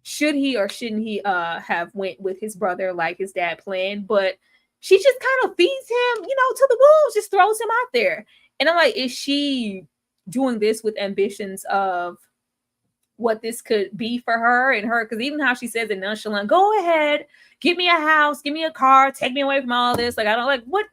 should he or shouldn't he have went with his brother like his dad planned. But she just kind of feeds him, to the wolves, just throws him out there. And I'm like, is she doing this with ambitions of what this could be for her and her? Because even how she says it nonchalant, go ahead, give me a house, give me a car, take me away from all this. Like, I don't like what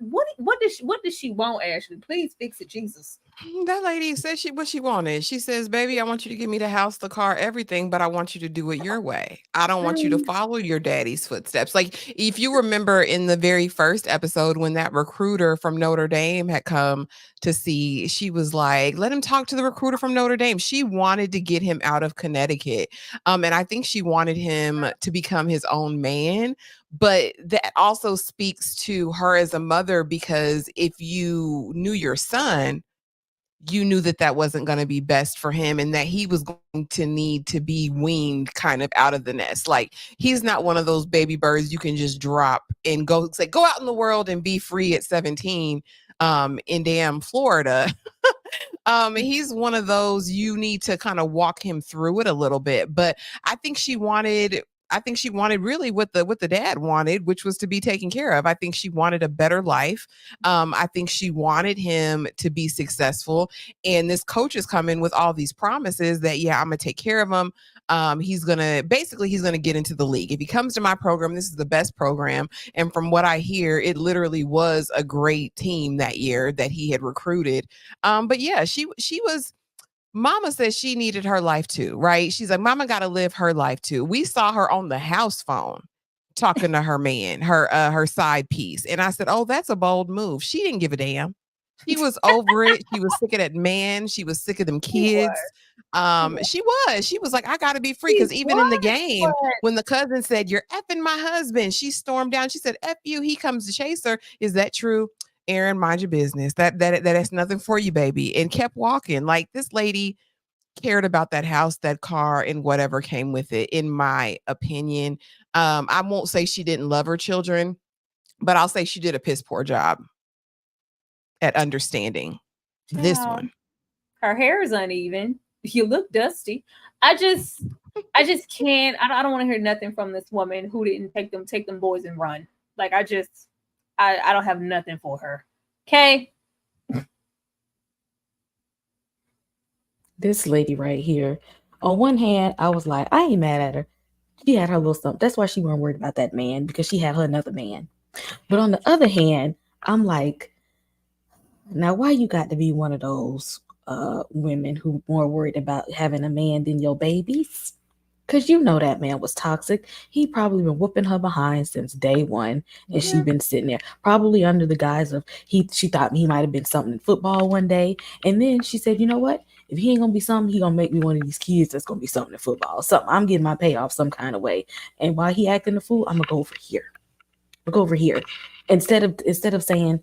does she want, Ashley? Please fix it, Jesus. That lady said what she wanted. She says, baby, I want you to give me the house, the car, everything, but I want you to do it your way. I don't want you to follow your daddy's footsteps. Like, if you remember in the very first episode when that recruiter from Notre Dame had come to see, she was like, let him talk to the recruiter from Notre Dame. She wanted to get him out of Connecticut. And I think she wanted him to become his own man. But that also speaks to her as a mother, because if you knew your son, you knew that wasn't going to be best for him, and that he was going to need to be weaned kind of out of the nest. Like, he's not one of those baby birds you can just drop and go out in the world and be free at 17 in damn Florida. He's one of those you need to kind of walk him through it a little bit. But I think she wanted really what the dad wanted, which was to be taken care of. I think she wanted a better life. I think she wanted him to be successful. And this coach is coming with all these promises that, I'm going to take care of him. He's going to get into the league. If he comes to my program, this is the best program. And from what I hear, it literally was a great team that year that he had recruited. But she was, Mama says she needed her life too, right? She's like, Mama got to live her life too. We saw her on the house phone talking to her man, her side piece. And I said, oh, that's a bold move. She didn't give a damn. She was over it. She was sick of that man. She was sick of them kids. She was like, I got to be free. Because even in the game, when the cousin said, you're effing my husband, she stormed down. She said, F you. He comes to chase her. Is that true? Aaron, mind your business. That's nothing for you, baby. And kept walking. Like, this lady cared about that house, that car, and whatever came with it, in my opinion. I won't say she didn't love her children, but I'll say she did a piss poor job at understanding this one. Her hair is uneven. You look dusty. I just can't. I don't want to hear nothing from this woman who didn't take them boys and run. Like, I don't have nothing for her. Okay. This lady right here. On one hand, I was like, I ain't mad at her. She had her little something. That's why she wasn't worried about that man, because she had her another man. But on the other hand, I'm like, now why you got to be one of those women who more worried about having a man than your babies? Because that man was toxic. He probably been whooping her behind since day one. And she been sitting there probably under the guise of she thought he might have been something in football one day. And then she said, you know what? If he ain't going to be something, he going to make me one of these kids that's going to be something in football. Something. I'm getting my payoff some kind of way. And while he acting the fool, I'm going to go over here. Instead of saying,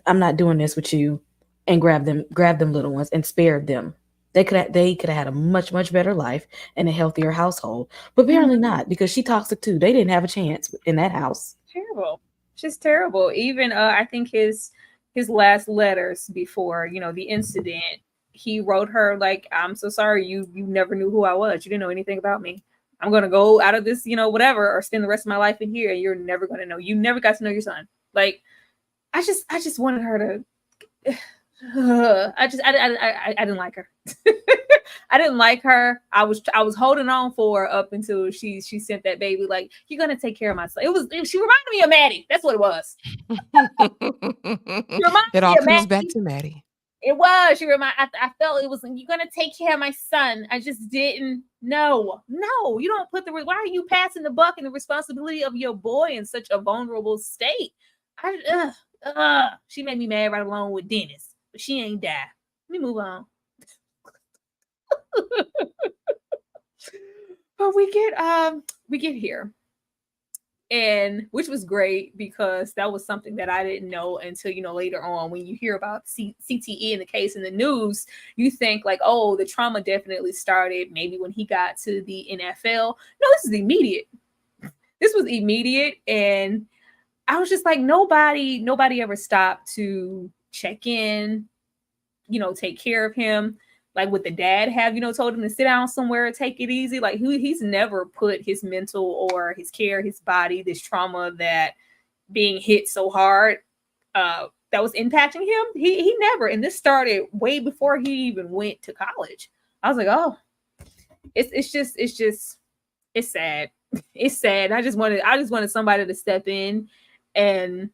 I'm not doing this with you, and grab them little ones and spared them. They could have had a much better life and a healthier household, but apparently not, because she toxic too. They didn't have a chance in that house. Terrible. Just terrible. Even I think his last letters before, the incident, he wrote her like, "I'm so sorry, you never knew who I was. You didn't know anything about me. I'm gonna go out of this, whatever, or spend the rest of my life in here, and you're never gonna know. You never got to know your son." Like, I just wanted her to. I didn't like her. I didn't like her. I was holding on for her up until she sent that baby. Like, you're gonna take care of my son. She reminded me of Maddie. That's what it was. It all comes back to Maddie. It was. I felt it was. You're gonna take care of my son. I just didn't. No. You don't put why are you passing the buck and the responsibility of your boy in such a vulnerable state? She made me mad right along with Dennis, but she ain't die. Let me move on. But we get here, and which was great, because that was something that I didn't know until later on. When you hear about CTE in the case in the news, you think like, oh, the trauma definitely started maybe when he got to the NFL. No, this is immediate. This was immediate, and I was just like, nobody ever stopped to check in, take care of him. Like, would the dad have, told him to sit down somewhere, take it easy? Like, he's never put his mental or his care, his body, this trauma that being hit so hard that was impacting him. He never. And this started way before he even went to college. I was like, oh, it's sad. It's sad. I just wanted somebody to step in. And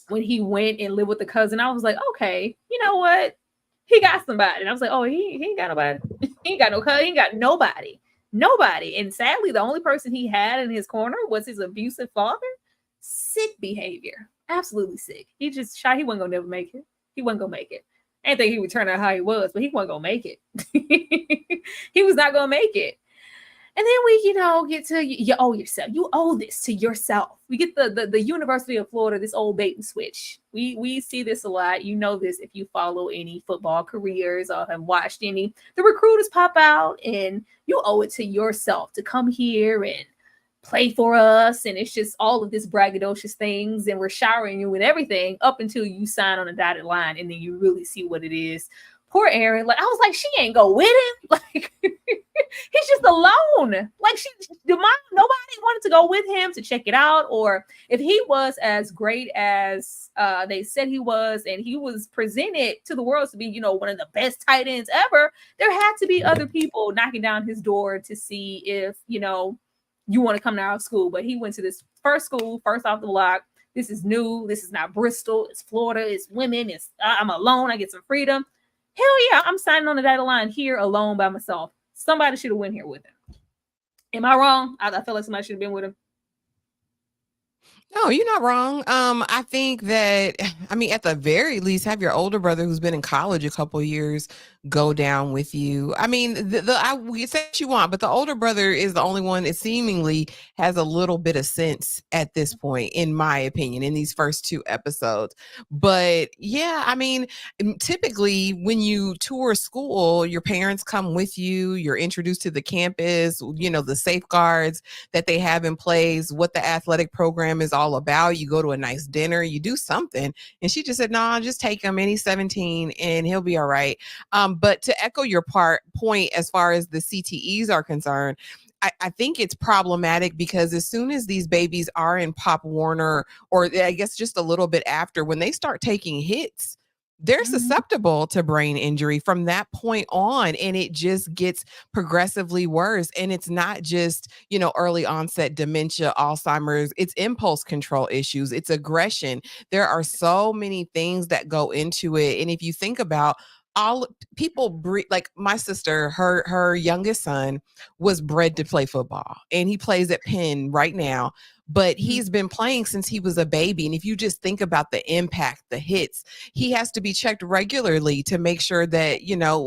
when he went and lived with the cousin, I was like, okay, you know what? He got somebody. And I was like, oh, he ain't got nobody. He ain't got no cousin. He ain't got nobody. Nobody. And sadly, the only person he had in his corner was his abusive father. Sick behavior. Absolutely sick. He just shy. He wasn't gonna never make it. He wasn't gonna make it. I didn't think he would turn out how he was, but he wasn't gonna make it. He was not gonna make it. And then we, get to you owe yourself. You owe this to yourself. We get the University of Florida, this old bait and switch. We see this a lot. You know this if you follow any football careers or have watched any. The recruiters pop out, and you owe it to yourself to come here and play for us. And it's just all of this braggadocious things, and we're showering you with everything up until you sign on a dotted line, and then you really see what it is. Poor Aaron. Like, I was like, she ain't go with him. Like, he's just alone. Like, nobody wanted to go with him to check it out. Or if he was as great as they said he was, and he was presented to the world to be, one of the best tight ends ever, there had to be other people knocking down his door to see if, you want to come to our school. But he went to this first school, first off the block. This is new. This is not Bristol. It's Florida. It's women. It's I'm alone. I get some freedom. Hell yeah, I'm signing on the dotted line here alone by myself. Somebody should have went here with him. Am I wrong? I feel like somebody should have been with him. No, you're not wrong. I think that, at the very least, have your older brother who's been in college a couple of years go down with you. We say what you want, but the older brother is the only one that seemingly has a little bit of sense at this point, in my opinion, in these first two episodes. But yeah, typically when you tour school, your parents come with you, you're introduced to the campus, the safeguards that they have in place, what the athletic program is all about. You go to a nice dinner, you do something. And she just said, no, just take him, and he's 17 and he'll be all right. But to echo your point, as far as the CTEs are concerned, I think it's problematic, because as soon as these babies are in Pop Warner, or I guess just a little bit after, when they start taking hits, they're susceptible to brain injury from that point on, and it just gets progressively worse. And it's not just, early onset dementia, Alzheimer's, it's impulse control issues, it's aggression. There are so many things that go into it. And if you think about all people, like my sister, her youngest son was bred to play football, and he plays at Penn right now. But he's been playing since he was a baby. And if you just think about the impact, the hits, he has to be checked regularly to make sure that,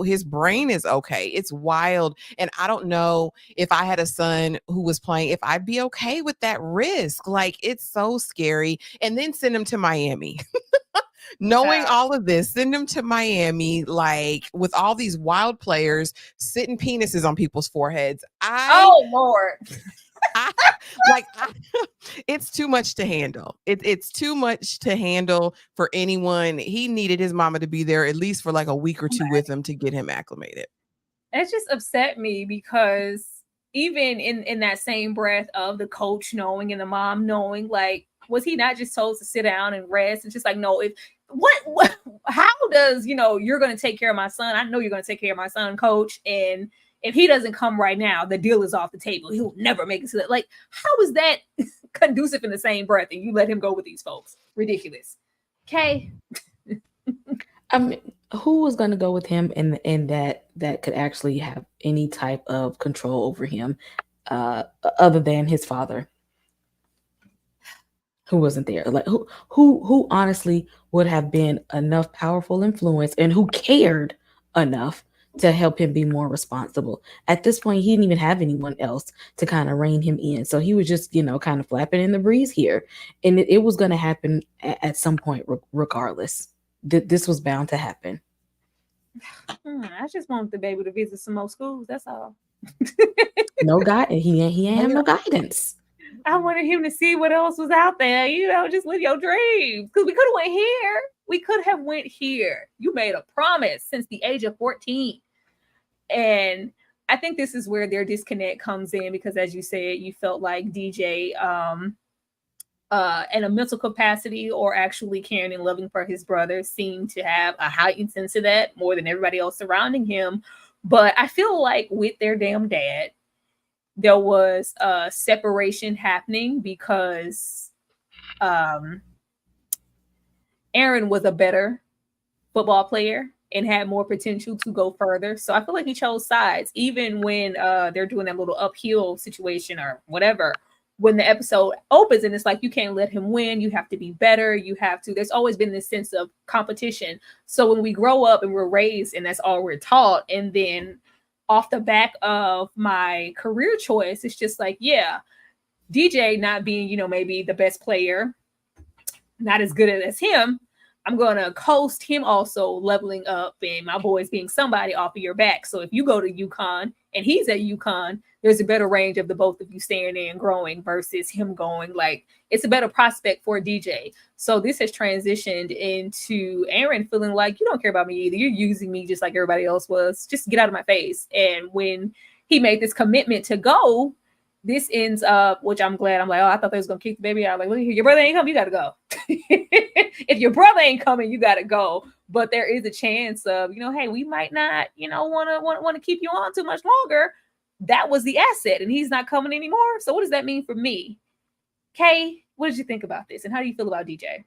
his brain is okay. It's wild. And I don't know if I had a son who was playing, if I'd be okay with that risk. Like, it's so scary. And then send him to Miami. Knowing all of this, send him to Miami, like with all these wild players sitting penises on people's foreheads. Oh Lord. It's too much to handle. It's too much to handle for anyone. He needed his mama to be there at least for like a week or two with him to get him acclimated. It just upset me because even in that same breath of the coach knowing and the mom knowing, like, was he not just told to sit down and rest? It's just like, no, if what how does, you're going to take care of my son? I know you're going to take care of my son, coach. And if he doesn't come right now, the deal is off the table. He'll never make it to that. Like, how is that conducive in the same breath? And you let him go with these folks? Ridiculous. Okay. I mean, who was going to go with him and that could actually have any type of control over him, other than his father, who wasn't there? Like who honestly would have been enough powerful influence and who cared enough to help him be more responsible? At this point, he didn't even have anyone else to kind of rein him in. So he was just, kind of flapping in the breeze here. And it was going to happen at some point, regardless. This was bound to happen. I just want the baby to visit some more schools. That's all. No guidance. He ain't have no guidance. I wanted him to see what else was out there. Just live your dreams. Because we could have went here. We could have went here. You made a promise since the age of 14. And I think this is where their disconnect comes in, because as you said, you felt like DJ in a mental capacity or actually caring and loving for his brother seemed to have a heightened sense of that more than everybody else surrounding him. But I feel like with their damn dad, there was a separation happening because Aaron was a better football player and had more potential to go further. So I feel like he chose sides, even when they're doing that little uphill situation or whatever. When the episode opens and it's like, you can't let him win. You have to be better. There's always been this sense of competition. So when we grow up and we're raised and that's all we're taught, and then off the back of my career choice, it's just like, yeah, DJ not being, maybe the best player, not as good as him, I'm going to coast him also leveling up and my boys being somebody off of your back. So if you go to UConn and he's at UConn, there's a better range of the both of you staying there and growing versus him going. Like, it's a better prospect for DJ. So this has transitioned into Aaron feeling like, you don't care about me either. You're using me just like everybody else was. Just get out of my face. And when he made this commitment to go, this ends up, which I'm glad. I'm like, I thought they was going to kick the baby out. Like, look here, your brother ain't coming, you got to go. If your brother ain't coming, you got to go. But there is a chance of, hey, we might not, want to keep you on too much longer. That was the asset, and he's not coming anymore. So what does that mean for me? Kay, what did you think about this? And how do you feel about DJ?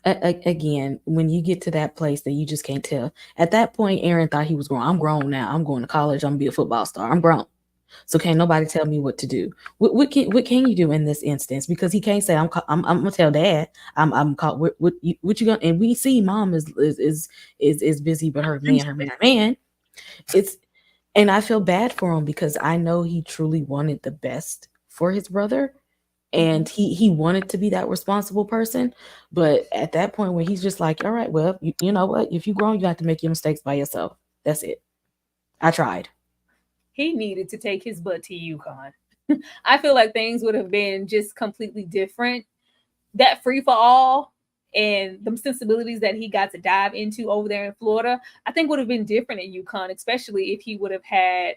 Again, when you get to that place that you just can't tell. At that point, Aaron thought he was grown. I'm grown now. I'm going to college. I'm going to be a football star. I'm grown. So can't nobody tell me what to do. What can you do in this instance? Because he can't say I'm gonna tell dad I'm caught. What you gonna? And we see mom is busy, but her man. It's, and I feel bad for him because I know he truly wanted the best for his brother, and he wanted to be that responsible person. But at that point where he's just like, all right, well, you know what? If you're grown, you have to make your mistakes by yourself. That's it. I tried. He needed to take his butt to UConn. I feel like things would have been just completely different. That free for all and the sensibilities that he got to dive into over there in Florida, I think would have been different at UConn, especially if he would have had.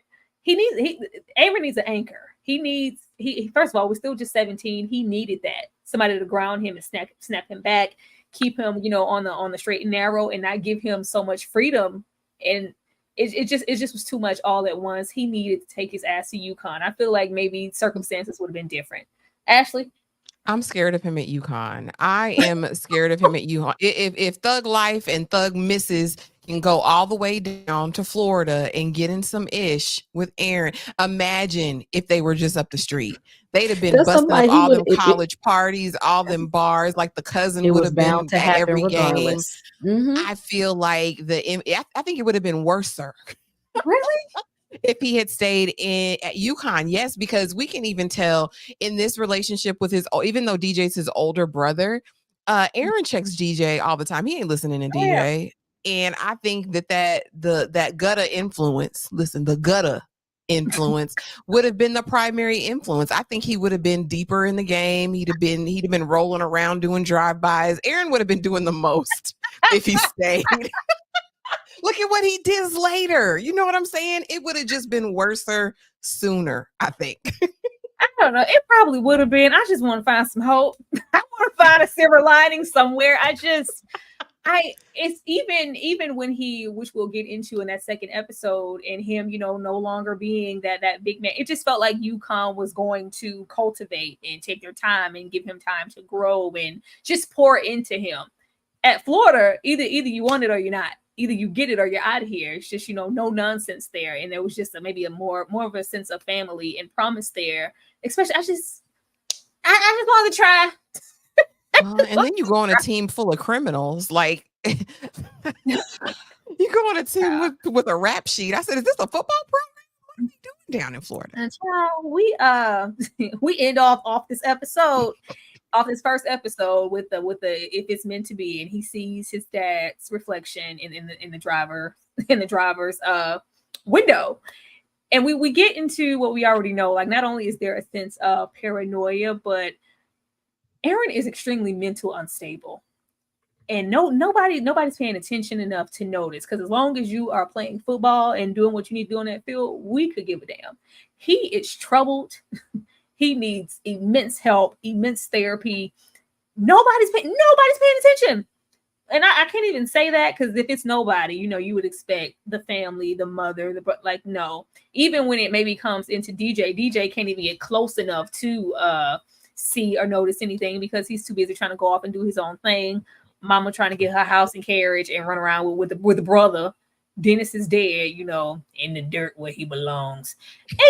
Aaron needs an anchor. He first of all, we're still just 17. He needed that, somebody to ground him and snap him back, keep him, on the straight and narrow, and not give him so much freedom. And it just was too much all at once. He needed to take his ass to UConn. I feel like maybe circumstances would have been different. Ashley? I'm scared of him at UConn. I am scared of him at UConn. If Thug Life and Thug Misses can go all the way down to Florida and get in some ish with Aaron, imagine if they were just up the street. They'd have been busting up all them college parties, all them bars. Like the cousin would have been at every game. I feel like I think it would have been worse, sir. Really? if he had stayed at UConn. Yes, because we can even tell in this relationship with his, even though DJ's his older brother, Aaron checks DJ all the time. He ain't listening to DJ. And I think that gutta influence, the gutta influence would have been the primary influence. I think he would have been deeper in the game. He'd have been rolling around doing drive-bys. Aaron would have been doing the most if he stayed. Look at what he did later. You know what I'm saying? It would have just been worser sooner, I think. I don't know. It probably would have been. I just want to find some hope. I want to find a silver lining somewhere. It's even when which we'll get into in that second episode, and him, no longer being that big man. It just felt like UConn was going to cultivate and take their time and give him time to grow and just pour into him. At Florida, either you want it or you're not. Either you get it or you're out of here. It's just, no nonsense there. And there was just maybe a more of a sense of family and promise there. Especially, I just wanted to try. And then you go on a team full of criminals. Like, you go on a team with a rap sheet. I said, is this a football program? What are you doing down in Florida? And we end off this episode. Off his first episode with the if it's meant to be, and he sees his dad's reflection in the driver's window, and we get into what we already know. Like, not only is there a sense of paranoia, but Aaron is extremely mental unstable, and nobody's paying attention enough to notice. Because as long as you are playing football and doing what you need to do on that field, we could give a damn. He is troubled. He needs immense help, immense therapy. Nobody's paying attention. And I can't even say that, because if it's nobody, you would expect the family, the mother, no. Even when it maybe comes into DJ can't even get close enough to see or notice anything, because he's too busy trying to go off and do his own thing. Mama trying to get her house and carriage and run around with the brother. Dennis is dead, in the dirt where he belongs. And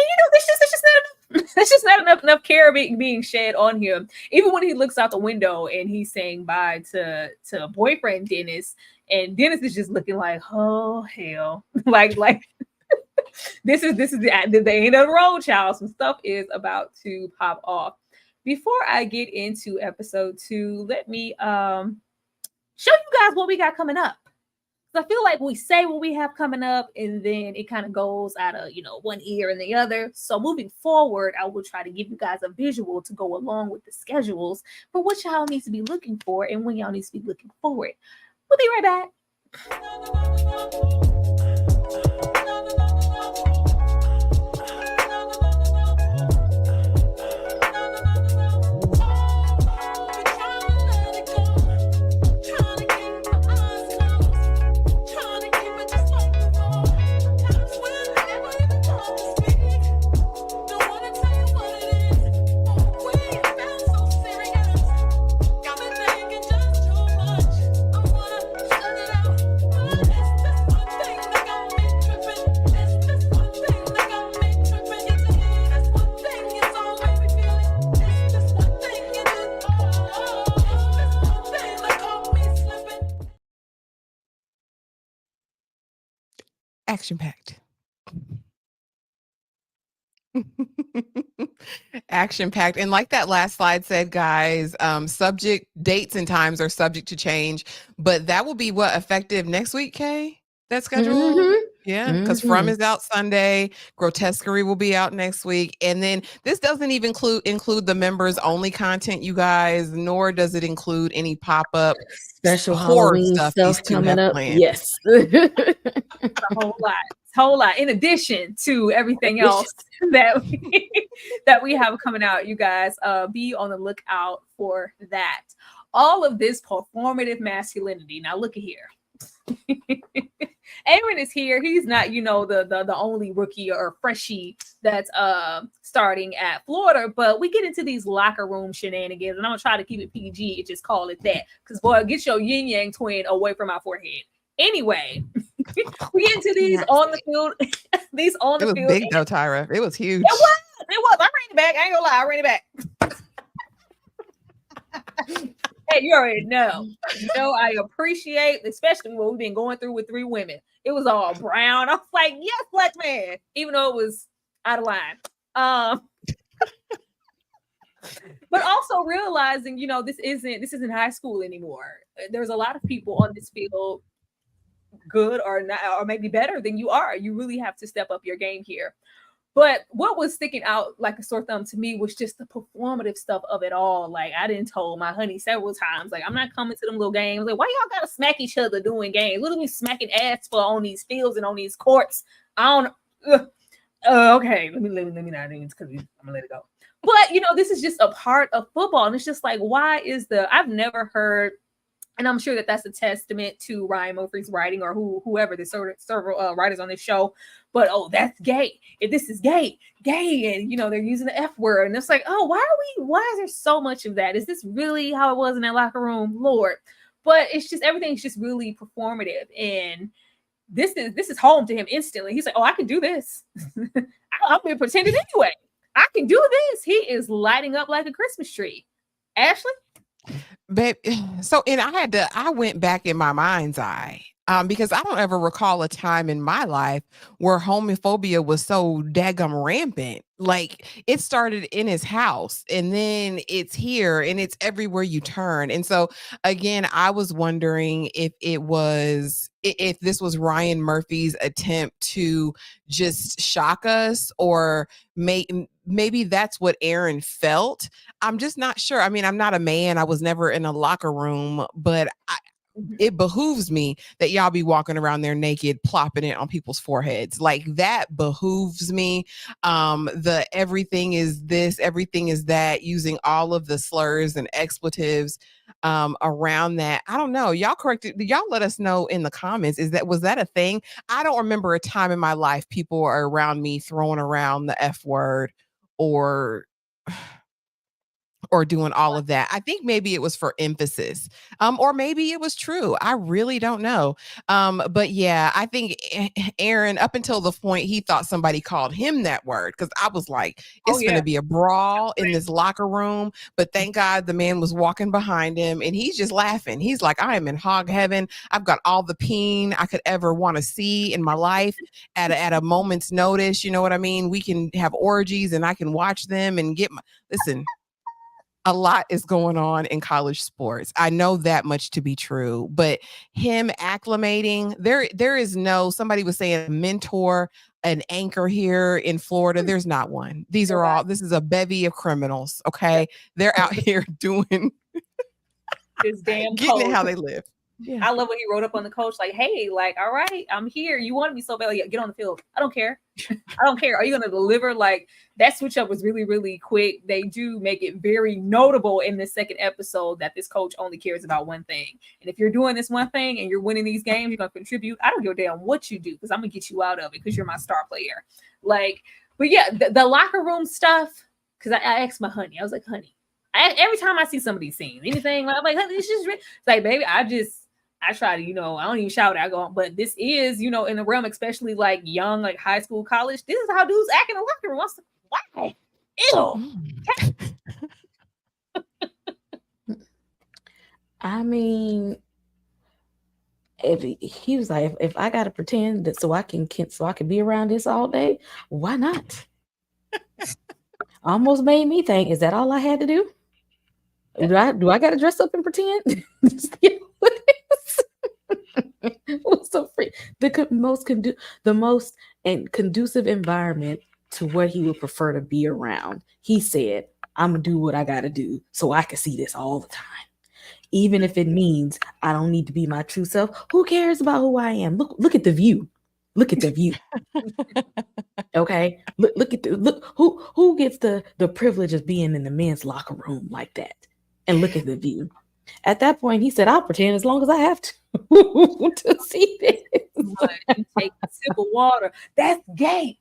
that's just not enough care being shed on him. Even when he looks out the window and he's saying bye to boyfriend Dennis, and Dennis is just looking like, oh hell, like this is the end of the road, child. Some stuff is about to pop off. Before I get into episode 2, let me show you guys what we got coming up. I feel like we say what we have coming up, and then it kind of goes out of, one ear and the other. So moving forward, I will try to give you guys a visual to go along with the schedules for what y'all needs to be looking for and when y'all needs to be looking forward. We'll be right back. Action-packed. Action-packed. And like that last slide said, guys, subject dates and times are subject to change, but that will be effective next week, Kay? That schedule? Mm-hmm. Yeah, because From is out Sunday, Grotesquerie will be out next week, and then this doesn't even include the members only content, you guys, nor does it include any pop-up special Halloween stuff coming up. Planned. Yes. A whole lot in addition to everything else that we have coming out. You guys be on the lookout for that. All of this performative masculinity. Now look at here. Aaron is here. He's not, the only rookie or freshie that's starting at Florida, but we get into these locker room shenanigans, and I'm gonna try to keep it PG and just call it that, because boy, get your yin yang twin away from my forehead. Anyway, we get into these on the field. These on the field. It was big though, Tyra. It was huge. It was. I ran it back. I ain't gonna lie. I ran it back. Hey, you already know. You know, I appreciate, especially what we've been going through with 3 women. It was all brown. I was like, yes, black man, even though it was out of line. But also realizing, you know, this isn't high school anymore. There's a lot of people on this field good or not, or maybe better than you are. You really have to step up your game here. But what was sticking out like a sore thumb to me was just the performative stuff of it all. Like, I didn't told my honey several times, like, I'm not coming to them little games. Like, why y'all gotta smack each other doing games? What are we smacking ass for on these fields and on these courts? I don't. Okay, let me not even, because I'm gonna let it go. But you know, this is just a part of football, and it's just like, why is I've never heard. And I'm sure that that's a testament to Ryan Murphy's writing, or whoever the several writers on this show. But that's gay. If this is gay, and you know they're using the F word, and it's like, why is there so much of that? Is this really how it was in that locker room, Lord? But it's just everything's just really performative, and this is home to him instantly. He's like, I can do this. I've been pretending anyway. I can do this. He is lighting up like a Christmas tree. Ashley. Babe, so and I went back in my mind's eye because I don't ever recall a time in my life where homophobia was so daggum rampant. Like, it started in his house, and then it's here, and it's everywhere you turn. And so again, I was wondering if this was Ryan Murphy's attempt to just shock us, or maybe that's what Aaron felt. I'm just not sure. I mean, I'm not a man. I was never in a locker room, but it behooves me that y'all be walking around there naked, plopping it on people's foreheads. Like, that behooves me. The everything is this, everything is that, using all of the slurs and expletives around that. I don't know. Y'all y'all let us know in the comments. Was that a thing? I don't remember a time in my life people are around me throwing around the F word or doing all of that. I think maybe it was for emphasis, or maybe it was true. I really don't know. But yeah, I think Aaron, up until the point he thought somebody called him that word, because I was like, it's going to be a brawl in this locker room. But thank God the man was walking behind him, and he's just laughing. He's like, I am in hog heaven. I've got all the peen I could ever want to see in my life at a moment's notice. You know what I mean? We can have orgies, and I can watch them and listen. A lot is going on in college sports. I know that much to be true, but him acclimating, there is no, somebody was saying a mentor, an anchor here in Florida. There's not one. This is a bevy of criminals. Okay. They're out here doing this damn getting it how they live. Yeah. I love what he wrote up on the coach, like, hey, like, all right, I'm here. You want me so badly. Get on the field. I don't care. I don't care. Are you going to deliver? Like, that switch up was really, really quick. They do make it very notable in the second episode that this coach only cares about one thing. And if you're doing this one thing and you're winning these games, you're going to contribute. I don't give a damn what you do, because I'm going to get you out of it because you're my star player. Like, but yeah, the locker room stuff, because I asked my honey, I was like, honey, every time I see some of these scenes, anything, like, I'm like, honey, it's just, it's like, baby, I try to, you know, I don't even shout. I go, but this is, you know, in the realm, especially like young, like high school, college. This is how dudes act in the locker room. Why? Ew. I mean, if he was like, if I gotta pretend that so I can be around this all day, why not? Almost made me think, is that all I had to do? Do I gotta dress up and pretend? Was so free. The most conducive environment to what he would prefer to be around. He said, I'm gonna do what I gotta do so I can see this all the time. Even if it means I don't need to be my true self. Who cares about who I am? Look at the view. Look at the view. Okay. Look who gets the privilege of being in the men's locker room like that. And look at the view. At that point, he said, I'll pretend as long as I have to see this. You take a sip of water. That's gay.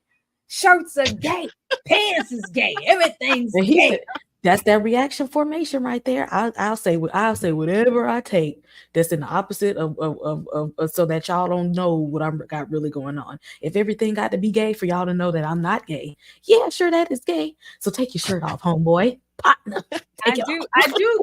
Shirts are gay. Pants is gay. Everything's gay. Said, that's that reaction formation right there. I'll say whatever I take that's in the opposite of so that y'all don't know what I got really going on. If everything got to be gay for y'all to know that I'm not gay, yeah, sure, that is gay. So take your shirt off, homeboy. partner. I do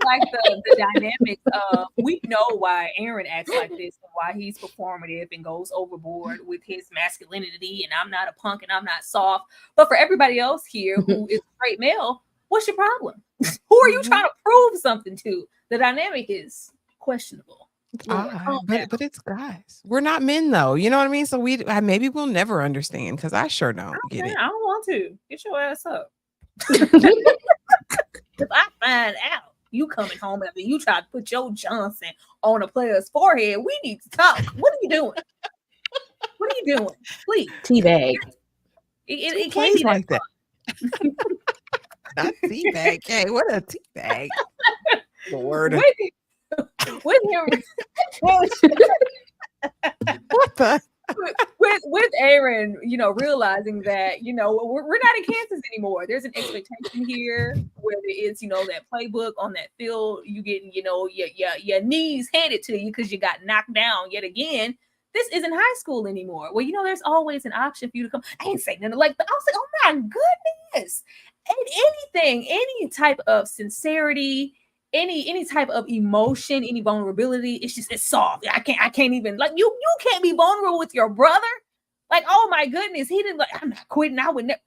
like the dynamics of, we know why Aaron acts like this and why he's performative and goes overboard with his masculinity, and I'm not a punk and I'm not soft. But for everybody else here who is a straight male, what's your problem? Who are you trying to prove something to? The dynamic is questionable. But it's guys. We're not men though. You know what I mean? So maybe we'll never understand, because I sure don't get it. I don't want to. Get your ass up. If I find out you coming home after you try to put your Johnson on a player's forehead, we need to talk. What are you doing? What are you doing? Please. Teabag. It can't be like that. Not teabag. Hey, what a teabag. Lord. With him. What the? With Aaron, realizing that, we're not in Kansas anymore. There's an expectation here, whether it's, that playbook on that field, you get, your knees handed to you because you got knocked down yet again. This isn't high school anymore. Well, there's always an option for you to come. I ain't saying nothing like that. I was like, oh my goodness. And anything, any type of sincerity, any type of emotion, any vulnerability, it's soft. I can't even, like, you can't be vulnerable with your brother. Like, oh my goodness, he didn't, like, I'm not quitting. I would never.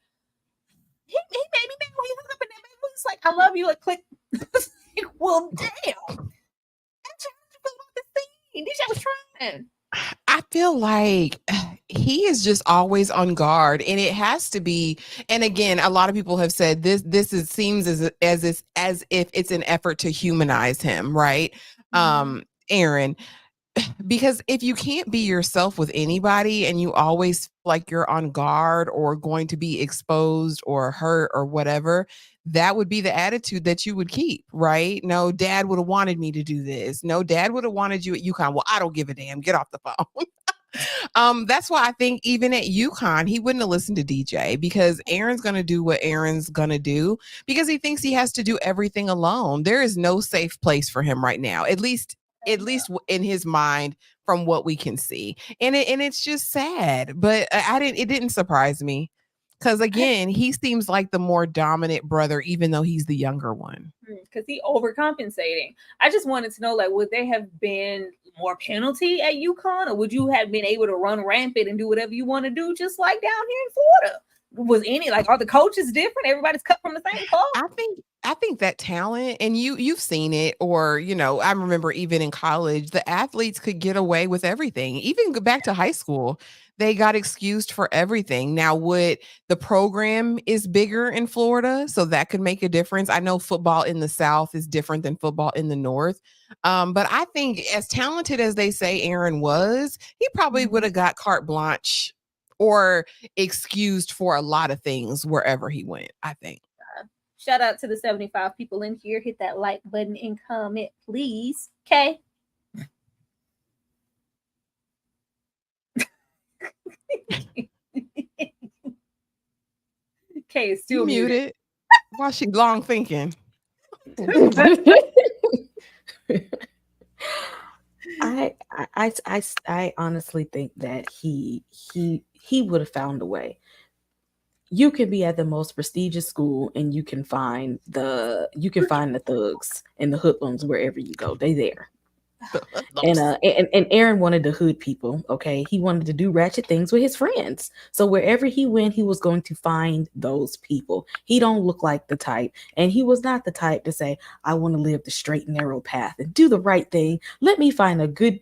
He made me mad when he was up in that baby. It's like, I love you. Like, click. Well, damn. That's how you feel about this thing. This was trying. I feel like he is just always on guard, and it has to be. And again, a lot of people have said seems as if it's an effort to humanize him, right? Aaron, because if you can't be yourself with anybody and you always feel like you're on guard or going to be exposed or hurt or whatever, that would be the attitude that you would keep, right? No, dad would have wanted me to do this. No, dad would have wanted you at UConn. Well, I don't give a damn. Get off the phone. That's why I think even at UConn, he wouldn't have listened to DJ, because Aaron's going to do what Aaron's going to do because he thinks he has to do everything alone. There is no safe place for him right now, at least in his mind, from what we can see. And it's just sad, but it didn't surprise me. Because again, he seems like the more dominant brother, even though he's the younger one. Because he overcompensating. I just wanted to know, like, would there have been more penalty at UConn, or would you have been able to run rampant and do whatever you want to do, just like down here in Florida? Was any, like, are the coaches different? Everybody's cut from the same cloth? I think that talent, and you've seen it, or I remember even in college, the athletes could get away with everything. Even go back to high school, they got excused for everything. Now, the program is bigger in Florida, so that could make a difference. I know football in the South is different than football in the North. But I think as talented as they say Aaron was, he probably would have got carte blanche or excused for a lot of things wherever he went, I think. Shout out to the 75 people in here. Hit that like button and comment, please. Okay. Okay, it's still muted. While she long thinking. I honestly think that he would have found a way. You can be at the most prestigious school and you can find the thugs and the hoodlums wherever you go. They there. And Aaron wanted to hood people. Okay, he wanted to do ratchet things with his friends. So wherever he went, he was going to find those people. He don't look like the type, and he was not the type to say, "I want to live the straight and narrow path and do the right thing. Let me find a good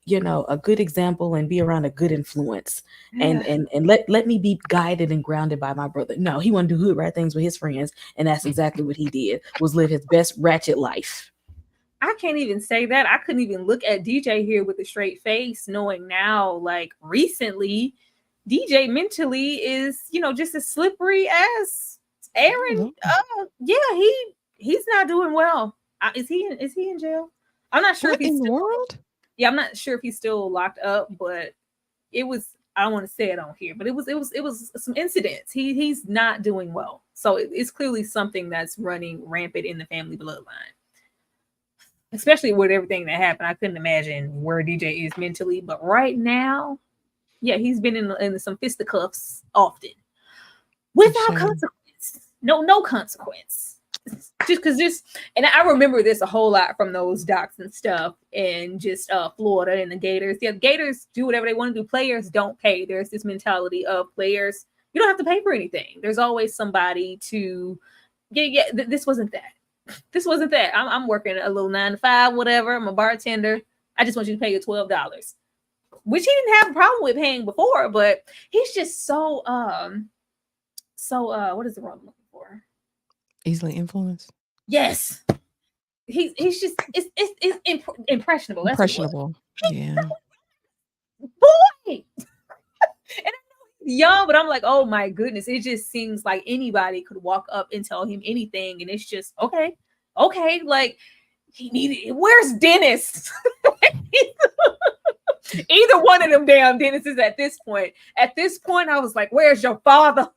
example and be around a good influence, and let me be guided and grounded by my brother." No, he wanted to do hood rat things with his friends, and that's exactly what he did. Was live his best ratchet life. I can't even say that. I couldn't even look at DJ here with a straight face, knowing now, like, recently, DJ mentally is, just as slippery as Aaron. He's not doing well. Is he in jail? I'm not sure if he's in the world. Yeah, I'm not sure if he's still locked up, but it was. I don't want to say it on here, but it was some incidents. He's not doing well, so it's clearly something that's running rampant in the family bloodline. Especially with everything that happened, I couldn't imagine where DJ is mentally. But right now, yeah, he's been in some fisticuffs often, without consequence. No consequence. And I remember this a whole lot from those docs and stuff, and just Florida and the Gators. Yeah, the Gators do whatever they want to do. Players don't pay. There's this mentality of players, you don't have to pay for anything. There's always somebody to this wasn't that. This wasn't that. I'm working a little 9 to 5, whatever. I'm a bartender. I just want you to pay your $12, which he didn't have a problem with paying before, but he's just so what is the word I'm looking for? Easily influenced. Yes. He's just it's impressionable. That's Impressionable. Yeah. Boy. And I know he's young, but I'm like, oh my goodness. It just seems like anybody could walk up and tell him anything, and it's just okay. Like he needed. Where's Dennis? Either one of them damn Dennises at this point. At this point, I was like, where's your father?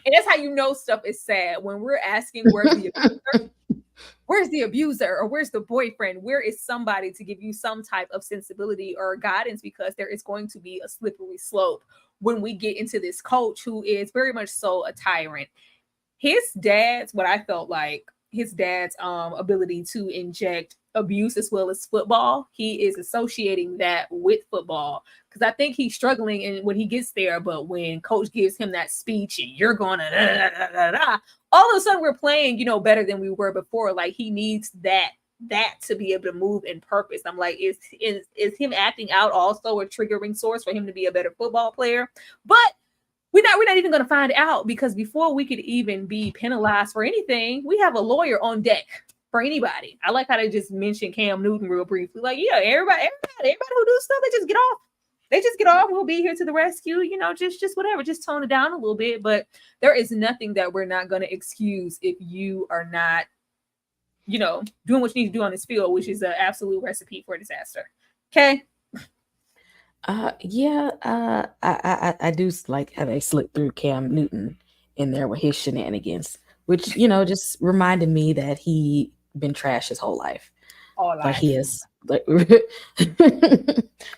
And that's how you know stuff is sad, when we're asking where's the abuser, or where's the boyfriend? Where is somebody to give you some type of sensibility or guidance? Because there is going to be a slippery slope when we get into this coach who is very much so a tyrant. His dad's ability to inject abuse as well as football, he is associating that with football, because I think he's struggling when he gets there. But when coach gives him that speech and you're gonna all of a sudden we're playing, better than we were before. Like he needs that to be able to move in purpose. I'm like, is him acting out also a triggering source for him to be a better football player? But we're not even going to find out, because before we could even be penalized for anything, we have a lawyer on deck for anybody. I like how they just mentioned Cam Newton real briefly. Like, yeah, everybody who do stuff, they just get off. They just get off. We'll be here to the rescue. Just whatever. Just tone it down a little bit. But there is nothing that we're not going to excuse if you are not, doing what you need to do on this field, which is an absolute recipe for disaster. Okay. I do like how they slipped through Cam Newton in there with his shenanigans, which just reminded me that he been trash his whole life. Like he is like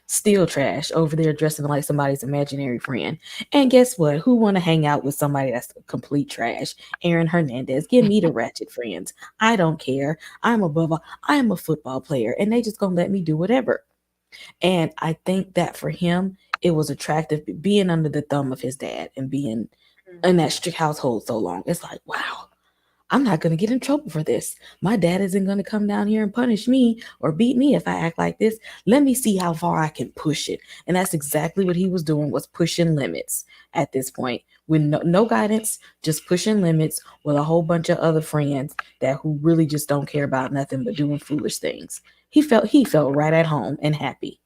still trash over there, dressing like somebody's imaginary friend. And guess what? Who want to hang out with somebody that's complete trash? Aaron Hernandez. Give me the ratchet friends. I don't care. I am a football player, and they just gonna let me do whatever. And I think that for him, it was attractive being under the thumb of his dad and being in that strict household so long. It's like, wow, I'm not going to get in trouble for this. My dad isn't going to come down here and punish me or beat me if I act like this. Let me see how far I can push it. And that's exactly what he was doing, was pushing limits at this point, with no guidance, just pushing limits with a whole bunch of other friends who really just don't care about nothing but doing foolish things. He felt right at home and happy.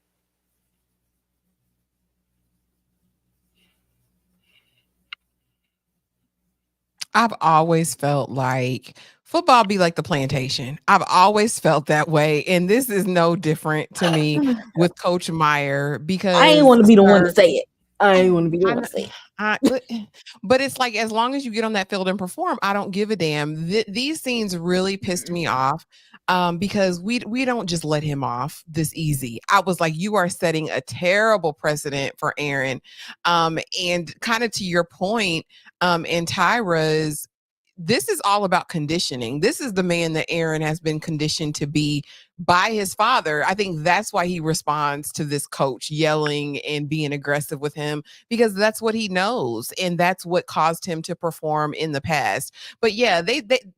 I've always felt like football be like the plantation. I've always felt that way. And this is no different to me with Coach Meyer, because I ain't want to be the one to say it. I ain't want to be the one to say it. But it's like, as long as you get on that field and perform, I don't give a damn. These scenes really pissed me off, because we don't just let him off this easy. I was like, you are setting a terrible precedent for Aaron. And kind of to your point, and Tyra's, this is all about conditioning. This is the man that Aaron has been conditioned to be by his father. I think that's why he responds to this coach yelling and being aggressive with him, because that's what he knows. And that's what caused him to perform in the past. But yeah,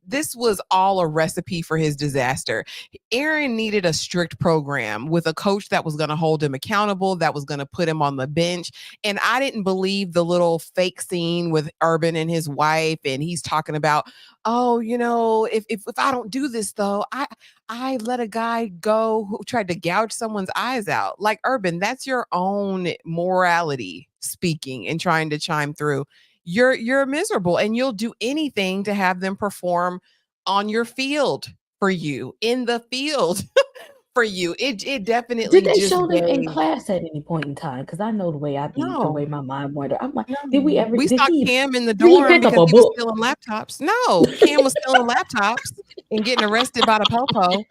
this was all a recipe for his disaster. Aaron needed a strict program with a coach that was going to hold him accountable, that was going to put him on the bench. And I didn't believe the little fake scene with Urban and his wife. And he's talking about, oh, if I don't do this though, I let a guy go who tried to gouge someone's eyes out. Like, Urban, that's your own morality speaking and trying to chime through. You're miserable, and you'll do anything to have them perform on your field for you, in the field for you. It definitely did they show them in class at any point in time? Because I know the way I beat, the way my mind wandered. I'm like, did we ever? We saw Cam in the dorm because he was stealing laptops. No, Cam was stealing laptops and getting arrested by the popo.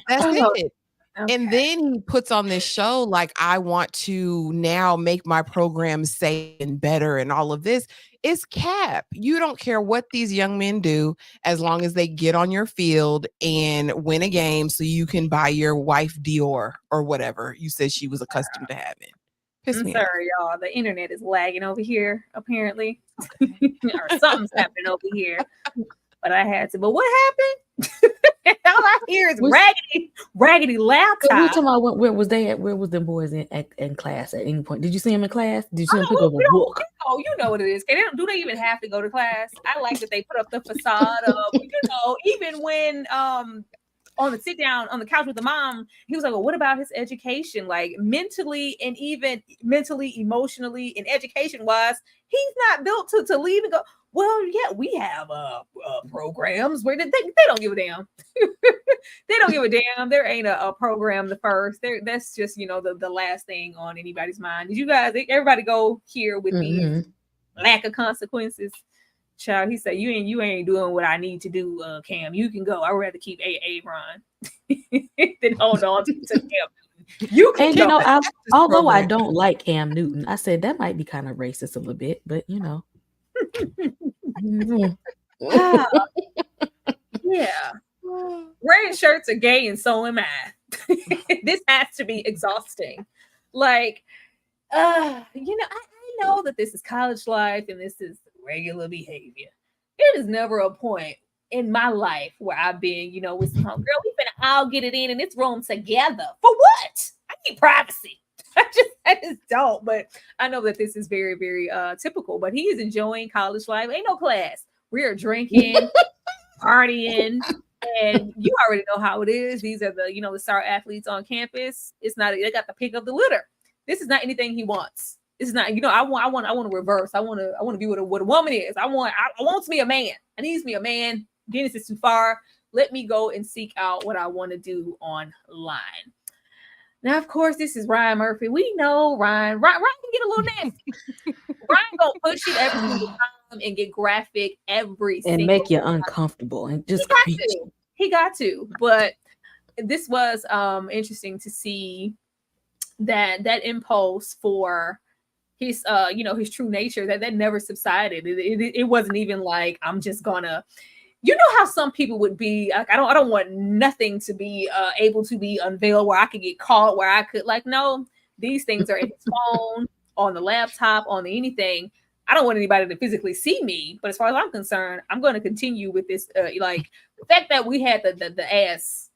That's it. And then he puts on this show like, I want to now make my program safe and better and all of this. It's cap. You don't care what these young men do as long as they get on your field and win a game so you can buy your wife Dior or whatever you said she was accustomed to having. I'm sorry, y'all. The internet is lagging over here, apparently. Or something's happening over here. But I had to. But what happened? All I hear is raggedy laptop. We talking about where was they at? Where was them boys in class at any point? Did you see them in class? Did you see them pick up a book? Oh, you know what it is. Do they even have to go to class? I like that they put up the facade of, even when on the sit down on the couch with the mom, he was like, well, what about his education? Like mentally and even mentally, emotionally, and education wise, he's not built to leave and go, well, yeah, we have programs where they don't give a damn. They don't give a damn. There ain't a program the first. That's just, the last thing on anybody's mind. Did you guys, everybody go here with these lack of consequences? Child, he said, you ain't doing what I need to do, Cam. You can go. I'd rather keep Aaron than hold on to Cam Newton. You can go. Although I don't like Cam Newton, I said that might be kind of racist a little bit, but Yeah. Wearing shirts are gay and so am I. This has to be exhausting. Like, I know that this is college life and this is regular behavior. It is never a point in my life where I've been, with some girl, we finna all get it in this room together. For what? I need privacy. I just don't. But I know that this is very, very typical. But he is enjoying college life. Ain't no class. We are drinking, partying, and you already know how it is. These are the star athletes on campus. It's not, they got the pick of the litter. This is not anything he wants. It's not, I want to reverse. I want to be what a woman is. I want to be a man. I need to be a man. Dennis is too far. Let me go and seek out what I want to do online. Now, of course, this is Ryan Murphy. We know Ryan can get a little nasty. Ryan gonna push you every single time and get graphic every single and make you time. Uncomfortable and just he got to. But this was interesting to see that impulse for his his true nature that never subsided. It wasn't even like, I'm just gonna, how some people would be like, I don't want nothing to be able to be unveiled where I could get caught, where I could, like, no, these things are in his phone, on the laptop, on anything. I don't want anybody to physically see me, but as far as I'm concerned, I'm going to continue with this. Like the fact that we had the ass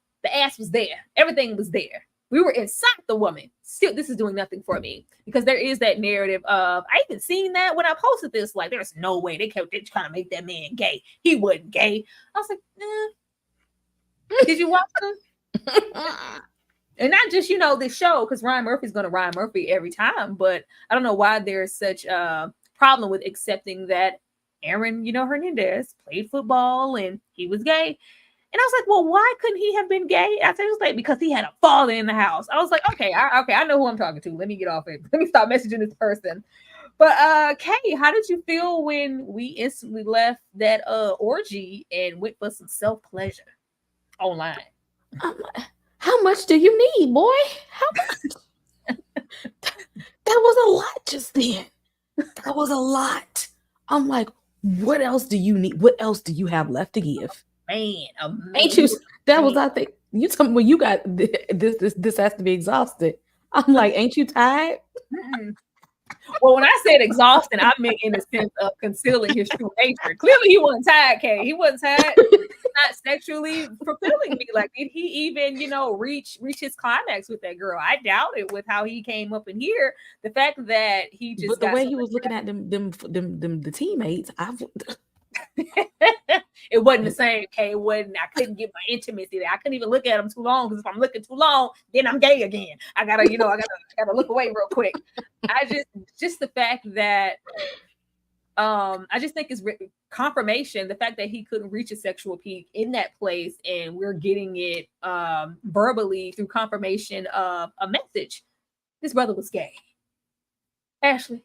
was there, everything was there. We were inside the woman. Still, this is doing nothing for me, because there is that narrative of, I even seen that when I posted this, like, there's no way they trying to make that man gay. He wasn't gay. I was like, Did you watch him? And not just, this show, because Ryan Murphy's going to Ryan Murphy every time, but I don't know why there's such a problem with accepting that Aaron, Hernandez played football and he was gay. And I was like, well, why couldn't he have been gay? I said, it was like, because he had a father in the house. I was like, okay, I know who I'm talking to. Let me get off it. Let me stop messaging this person. But Kay, how did you feel when we instantly left that orgy and went for some self-pleasure online? How much do you need, boy? How much? That was a lot just then. That was a lot. I'm like, what else do you need? What else do you have left to give? Man, ain't you? That was, I think, you told me when you got this has to be exhausted. I'm like, ain't you tired? Well, when I said exhausting, I meant in the sense of concealing his true nature. Clearly, he wasn't tired, Kay. He wasn't tired. Not sexually fulfilling me. Like, did he even, reach his climax with that girl? I doubt it. With how he came up in here, the fact that he just, but the way he was looking at the teammates, it wasn't the same, Kay. It wasn't. I couldn't get my intimacy there. I couldn't even look at him too long, because if I'm looking too long, then I'm gay again. I gotta, I gotta look away real quick. I just the fact that, I just think it's confirmation. The fact that he couldn't reach a sexual peak in that place, and we're getting it verbally through confirmation of a message. This brother was gay. Ashley.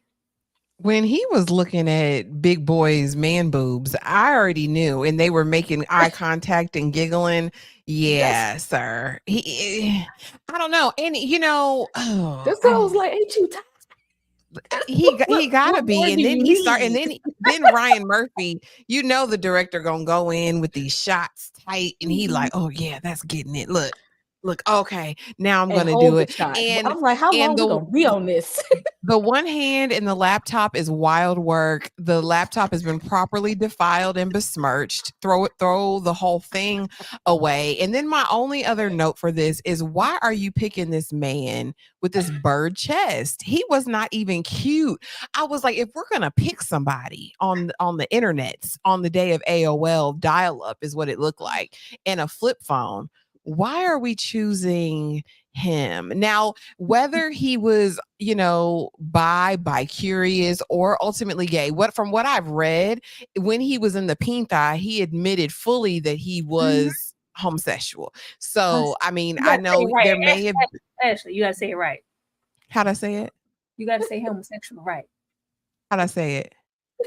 When he was looking at Big Boy's man boobs, I already knew, and they were making eye contact and giggling. Yeah, sir. I don't know, and This girl was like, "Ain't you tired?" he gotta What more be, do and then you he start, and need? then Ryan Murphy, the director gonna go in with these shots tight, and he like, oh yeah, that's getting it. Look, okay, now I'm And gonna do hold the it, shot. and I'm like, how long we the gonna be on this? the one hand in the laptop is wild work. The laptop has been properly defiled and besmirched. Throw the whole thing away. And then my only other note for this is, why are you picking this man with this bird chest? He was not even cute. I was like, if we're gonna pick somebody on the internets on the day of AOL, dial up is what it looked like, and a flip phone. Why are we choosing him? Now, whether he was, bi-curious or ultimately gay, from what I've read, when he was in the Pinta, he admitted fully that he was homosexual. So, I mean, You I gotta say know it right. there may have. Ashley, you gotta say it right. How'd I say it? You gotta say homosexual right. How'd I say it?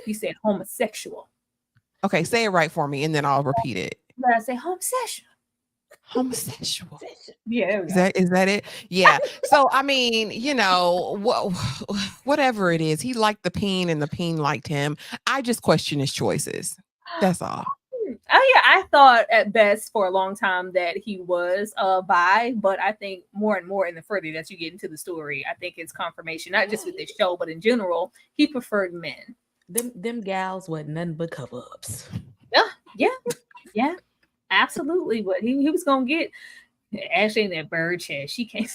You said homosexual. Okay, say it right for me, and then I'll repeat it. You gotta say homosexual. Homosexual. Yeah, Is that it? Yeah. So I mean, whatever it is, he liked the peen and the peen liked him. I just question his choices. That's all. Oh yeah, I thought at best for a long time that he was bi, but I think more and more in the further that you get into the story, I think it's confirmation, not just with this show, but in general, he preferred men. Them gals were nothing but cover-ups. Yeah, absolutely. But he was gonna get Ashley in that bird chest. She can't.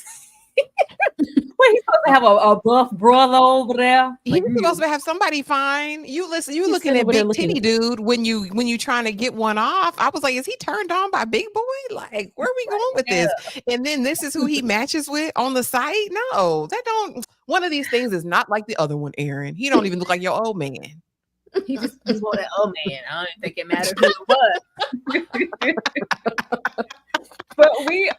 What, he's supposed to have a buff brother over there? He was supposed to have somebody fine. You looking at big titty dude when you trying to get one off. I was like, is he turned on by Big Boy? Like, where are we going with this? And then this is who he matches with on the site? No, that don't. One of these things is not like the other one, Aaron. He don't even look like your old man. He just want that old man. I don't think it mattered who it was. But we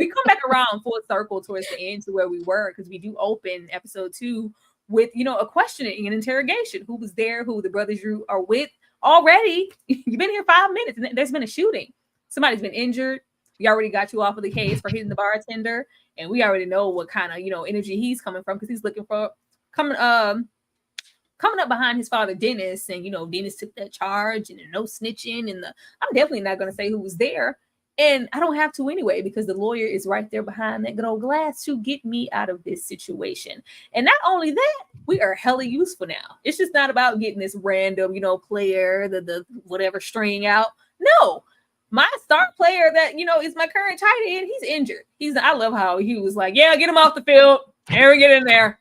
come back around full circle towards the end to where we were, because we do open episode 2 with a questioning and interrogation. Who was there? Who the brothers Drew are with already? You've been here 5 minutes and there's been a shooting. Somebody's been injured. We already got you off of the case for hitting the bartender, and we already know what kind of energy he's coming from, because he's looking for coming up behind his father Dennis, and Dennis took that charge and no snitching, and I'm definitely not going to say who was there, and I don't have to anyway, because the lawyer is right there behind that good old glass to get me out of this situation. And not only that, we are hella useful now. It's just not about getting this random player, the whatever string out. No, my star player that is my current tight end, he's injured. I love how he was like, yeah, get him off the field, Aaron, get in there.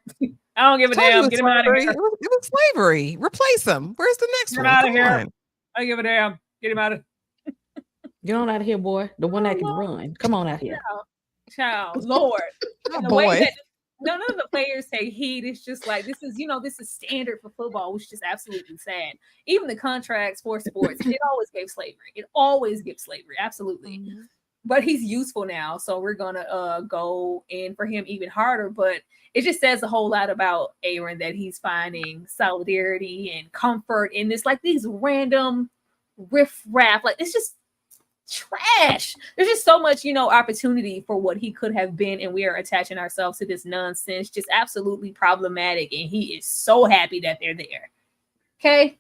I don't give a damn. Get him out of here. It was slavery. Replace him. Where's the next one? Get him out of here. I don't give a damn. Get him out of. Get on out of here, boy. The one that can run. Come on out here. Child, Lord. Oh, the boy. way that none of the players take heed. It's just like, this is standard for football, which is just absolutely sad. Even the contracts for sports, it always gave slavery. It always gives slavery. Absolutely. Mm-hmm. But he's useful now, so we're gonna go in for him even harder. But it just says a whole lot about Aaron, that he's finding solidarity and comfort in this, like these random riff-raff. Like, it's just trash. There's just so much, opportunity for what he could have been, and we are attaching ourselves to this nonsense. Just absolutely problematic, and he is so happy that they're there. Okay.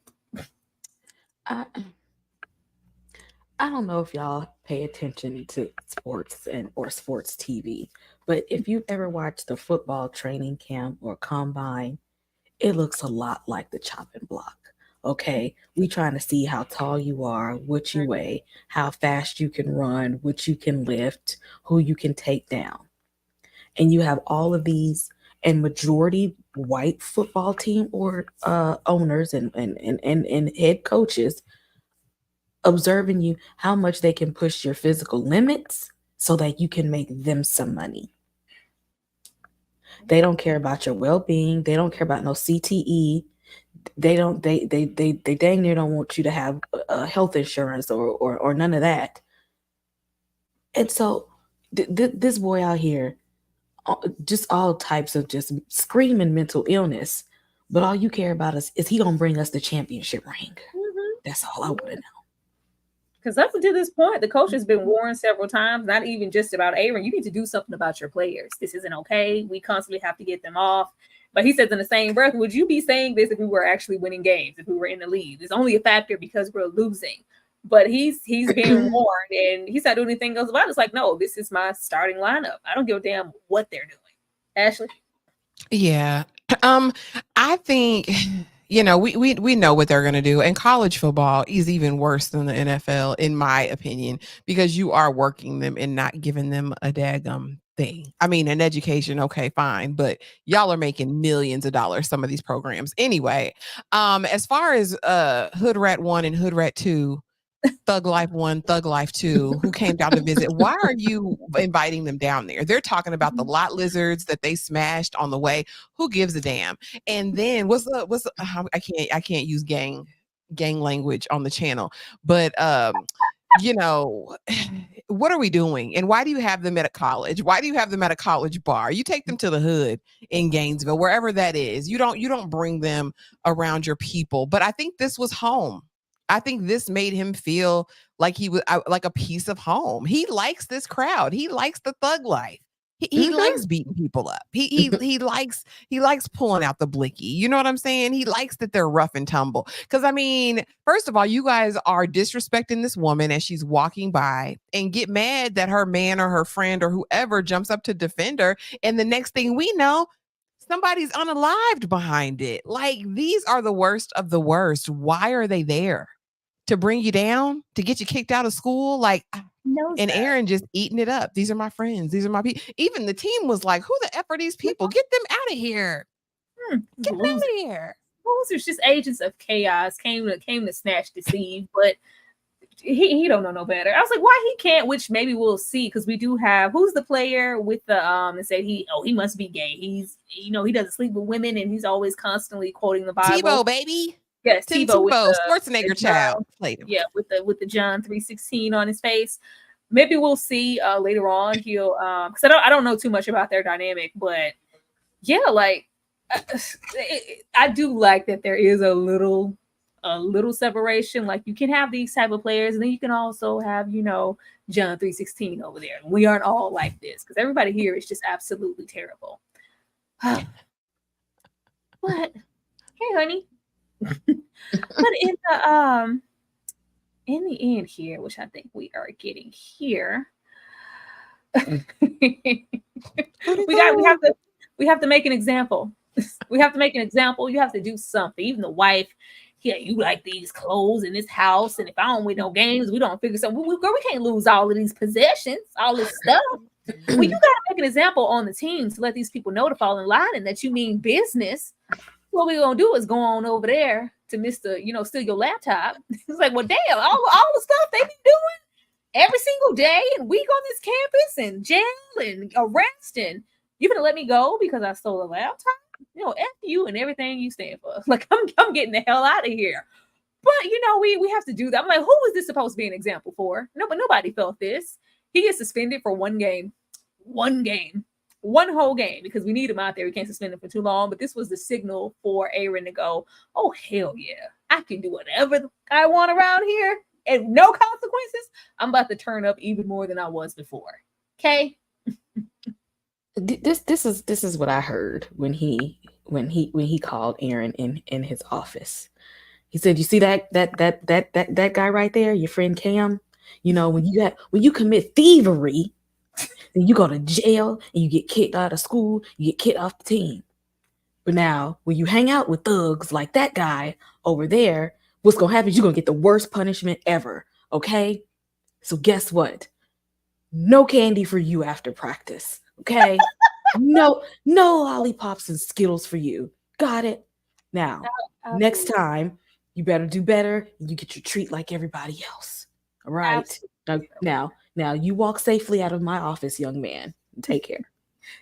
I don't know if y'all pay attention to sports or sports TV, but if you've ever watched the football training camp or combine, it looks a lot like the chopping block. Okay, we trying to see how tall you are, what you weigh, how fast you can run, what you can lift, who you can take down. And you have all of these, and majority white football team or owners and head coaches observing you, how much they can push your physical limits so that you can make them some money. They don't care about your well-being. They don't care about no CTE. They dang near don't want you to have health insurance or none of that. And so this boy out here, just all types of just screaming mental illness, But all you care about is he gonna bring us the championship ring. Mm-hmm. That's all I want to know. Because up until this point, the coach has been warned several times, not even just about Aaron. You need to do something about your players. This isn't okay. We constantly have to get them off. But he says in the same breath, would you be saying this if we were actually winning games, if we were in the lead? It's only a factor because we're losing. But he's being warned, and he's not doing anything else about it. It's like, no, this is my starting lineup. I don't give a damn what they're doing. Ashley? Yeah. I think we know what they're going to do, and college football is even worse than the NFL, in my opinion, because you are working them and not giving them a daggum thing. I mean, an education, okay, fine, but y'all are making millions of dollars, some of these programs. Anyway, as far as Hood Rat 1 and Hood Rat 2, Thug Life 1, Thug Life 2, who came down to visit, why are you inviting them down there? They're talking about the lot lizards that they smashed on the way. Who gives a damn? And then I can't use gang language on the channel, but what are we doing? And why do you have them at a college? Why do you have them at a college bar? You take them to the hood in Gainesville, wherever that is. You don't bring them around your people. But I think this was home. I think this made him feel like he was like a piece of home. He likes this crowd. He likes the thug life. He likes beating people up. He likes pulling out the blicky. You know what I'm saying? He likes that they're rough and tumble. Because I mean, first of all, you guys are disrespecting this woman as she's walking by, and get mad that her man or her friend or whoever jumps up to defend her. And the next thing we know, somebody's unalived behind it. Like, these are the worst of the worst. Why are they there? To bring you down, to get you kicked out of school? Like, and Aaron just eating it up. These are my friends. These are my people. Even the team was like, who the F are these people? Get them out of here. Get them out of here. Losers, just agents of chaos, came to snatch, deceive, but he don't know no better. I was like, why he can't, which maybe we'll see, because we do have, who's the player with the and said he must be gay. He's he doesn't sleep with women, and he's always constantly quoting the Bible. Tebow, baby. Yes, Tebow, Schwarzenegger child played him. Yeah, with the John 3:16 on his face. Maybe we'll see later on. He'll because I don't know too much about their dynamic, but yeah, like I do like that there is a little separation. Like, you can have these type of players, and then you can also have John 3:16 over there. We aren't all like this, because everybody here is just absolutely terrible. But hey, honey. But in the end here, which I think we are getting here, we have to make an example. We have to make an example. You have to do something. Even the wife, yeah, you like these clothes in this house, and if I don't win no games, we don't figure something. We can't lose all of these possessions, all this stuff. Well, you gotta make an example on the team to let these people know to fall in line and that you mean business. What we're gonna do is go on over there to Mr. Steal your laptop. It's like, well, damn, all the stuff they be doing every single day and week on this campus, and jail and arrest, and you're gonna let me go because I stole a laptop? F you and everything you stand for. Like, I'm getting the hell out of here. But we have to do that. I'm like, who is this supposed to be an example for? No, but nobody felt this. He gets suspended for one whole game, because we need him out there. We can't suspend him for too long. But this was the signal for Aaron to go, oh, hell yeah, I can do whatever I want around here and no consequences. I'm about to turn up even more than I was before. Okay. This is what I heard when he called Aaron in his office. He said, you see that guy right there, your friend Cam? When you commit thievery, then you go to jail and you get kicked out of school, you get kicked off the team. But now, when you hang out with thugs like that guy over there, what's going to happen is you're going to get the worst punishment ever, okay? So guess what? No candy for you after practice, okay? No lollipops and Skittles for you. Got it? Now, next time, you better do better and you get your treat like everybody else, all right? Now, you walk safely out of my office, young man. Take care.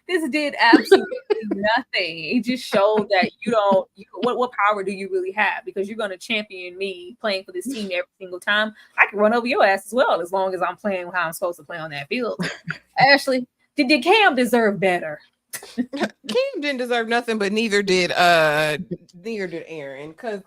This did absolutely nothing. It just showed that what power do you really have? Because you're going to champion me playing for this team every single time. I can run over your ass as well, as long as I'm playing how I'm supposed to play on that field. Ashley, did Cam deserve better? Cam didn't deserve nothing, but neither did Aaron, because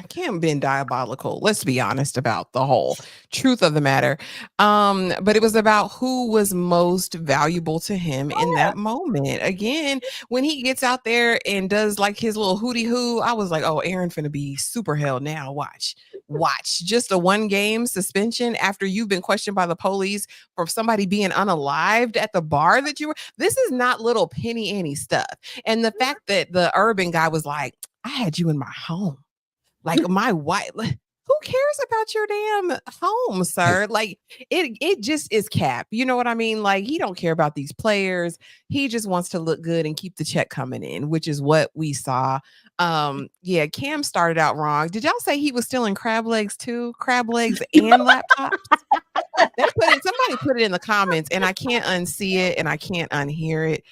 Cam been diabolical. Let's be honest about the whole truth of the matter. But it was about who was most valuable to him in that moment. Again, when he gets out there and does like his little hootie hoo, I was like, oh, Aaron finna be super hell now. Watch. Just a 1 game suspension after you've been questioned by the police for somebody being unalived at the bar that you were. This is not little penny Annie stuff. And the fact that the urban guy was like, I had you in my home. Like my wife, who cares about your damn home, sir? Like it just is cap. You know what I mean? Like he don't care about these players. He just wants to look good and keep the check coming in, which is what we saw. Yeah, Cam started out wrong. Did y'all say he was stealing crab legs too? Crab legs and laptops? Somebody put it in the comments, and I can't unsee it and I can't unhear it.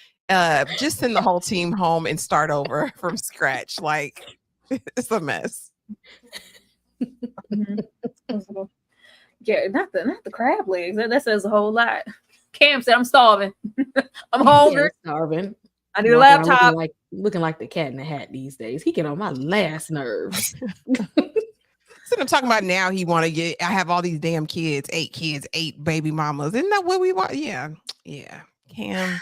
Just send the whole team home and start over from scratch. Like it's a mess. Yeah, not the crab legs. That says a whole lot. Cam said, "I'm starving. I'm hungry. Starving. I need a laptop." Looking like the cat in the hat these days. He get on my last nerves. So I'm talking about now. He want to get. I have all these damn kids, 8 baby mamas. Isn't that what we want? Yeah. Cam.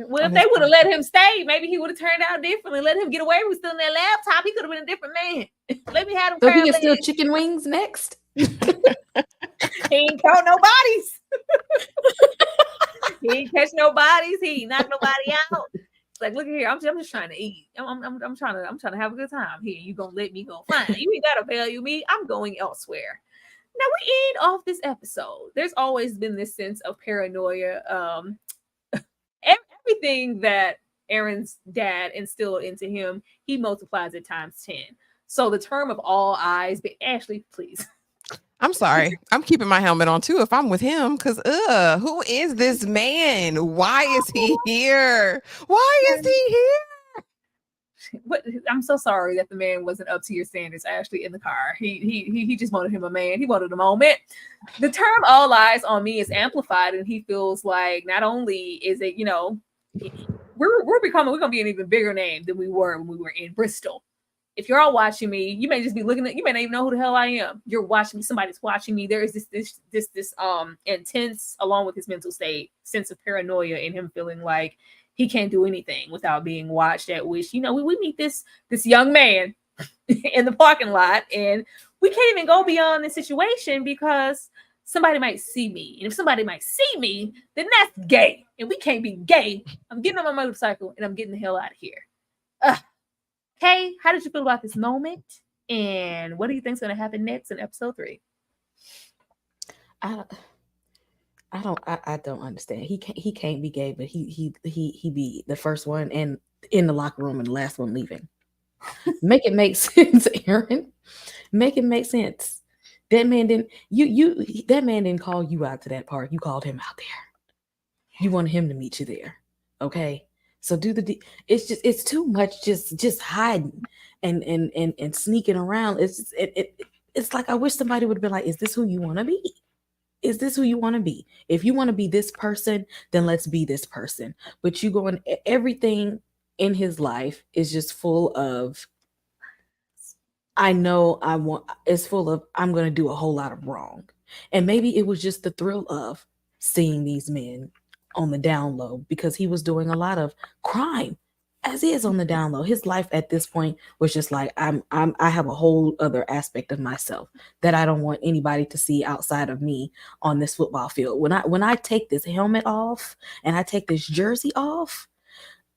Well, if they would have let him stay, maybe he would have turned out differently. Let him get away with stealing that laptop. He could have been a different man. Let me have him. So he can steal chicken wings next. He ain't caught no bodies. He ain't catch no bodies. He ain't knock nobody out. It's like, look here, I'm just trying to eat. I'm trying to have a good time here. You gonna let me go? Fine. You ain't gotta value me. I'm going elsewhere. Now we end off this episode. There's always been this sense of paranoia. Everything that Aaron's dad instilled into him, he multiplies it times 10. So the term of all eyes, but Ashley, please. I'm sorry. I'm keeping my helmet on too if I'm with him, because who is this man? Why is he here? Why is he here? But I'm so sorry that the man wasn't up to your standards, Ashley, in the car. He just wanted him a man. He wanted a moment. The term all eyes on me is amplified, and he feels like not only is it, we're gonna be an even bigger name than we were when we were in Bristol. If you're all watching me, you may just be looking at, you may not even know who the hell I am. You're watching me, somebody's watching me. There is this intense, along with his mental state, sense of paranoia in him feeling like he can't do anything without being watched, at which, we meet this young man in the parking lot, and we can't even go beyond the situation because somebody might see me. And if somebody might see me, then that's gay. And we can't be gay. I'm getting on my motorcycle and I'm getting the hell out of here. Kay, how did you feel about this moment? And what do you think is going to happen next in episode 3? I don't understand. He can't be gay, but he be the first one and in the locker room and the last one leaving. Make it make sense, Aaron. Make it make sense. That man didn't call you out to that park. You called him out there. You wanted him to meet you there. Okay. So it's too much just hiding and sneaking around. It's like I wish somebody would have been like, is this who you want to be? Is this who you want to be? If you want to be this person, then let's be this person. But you going, everything in his life is just full of, it's full of, I'm going to do a whole lot of wrong. And maybe it was just the thrill of seeing these men on the down low, because he was doing a lot of crime as is on the down low. His life at this point was just like, I have a whole other aspect of myself that I don't want anybody to see outside of me on this football field. When I take this helmet off and I take this jersey off,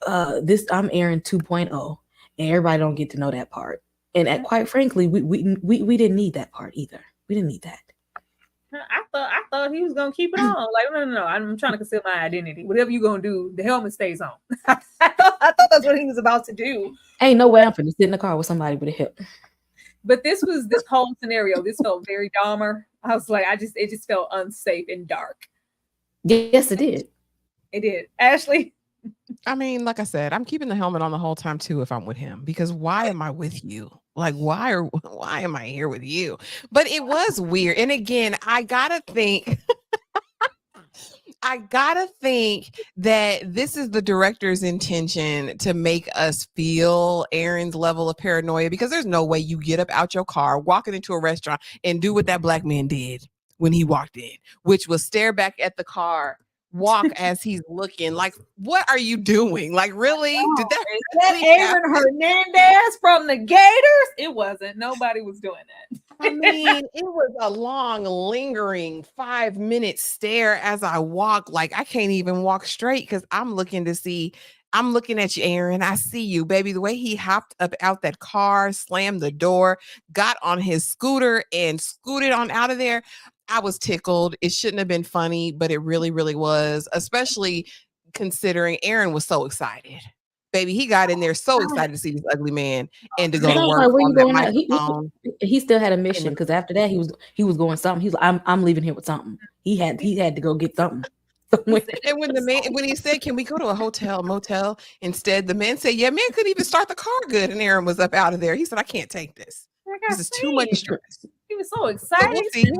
I'm Aaron 2.0, and everybody don't get to know that part. And quite frankly, we didn't need that part either. We didn't need that. I thought he was gonna keep it on. Like, no. I'm trying to conceal my identity. Whatever you gonna do, the helmet stays on. I thought that's what he was about to do. Ain't no way I'm finna sit in the car with somebody with a hip. But this whole scenario, this felt very Dahmer. I was like, it just felt unsafe and dark. Yes, it did. It did. Ashley? I mean, like I said, I'm keeping the helmet on the whole time too if I'm with him, because why am I with you? Like, why am I here with you? But it was weird. And again, I gotta think I gotta think that this is the director's intention to make us feel Aaron's level of paranoia, because there's no way you get up out your car, walking into a restaurant, and do what that black man did when he walked in, which was stare back at the car, walk as he's looking. Like, what are you doing? Like, really? Did that Is that really Aaron Hernandez from the Gators? It wasn't. Nobody was doing that. I mean, it was a long, lingering 5-minute stare as I walk. Like, I can't even walk straight because I'm looking at you, Aaron. I see you, baby. The way he hopped up out that car, slammed the door, got on his scooter and scooted on out of there. I was tickled. It shouldn't have been funny, but it really, really was, especially considering Aaron was so excited. Baby, he got in there so excited to see this ugly man and to go to work Where on you that going out? microphone. He still had a mission, because after that he was going something. He's like, I'm leaving here with something. He had to go get something. And when he said, "Can we go to a hotel, motel instead?" The man said, "Yeah, man couldn't even start the car good," and Aaron was up out of there. He said, "I can't take this. This is too much stress." He was so So excited. we'll see.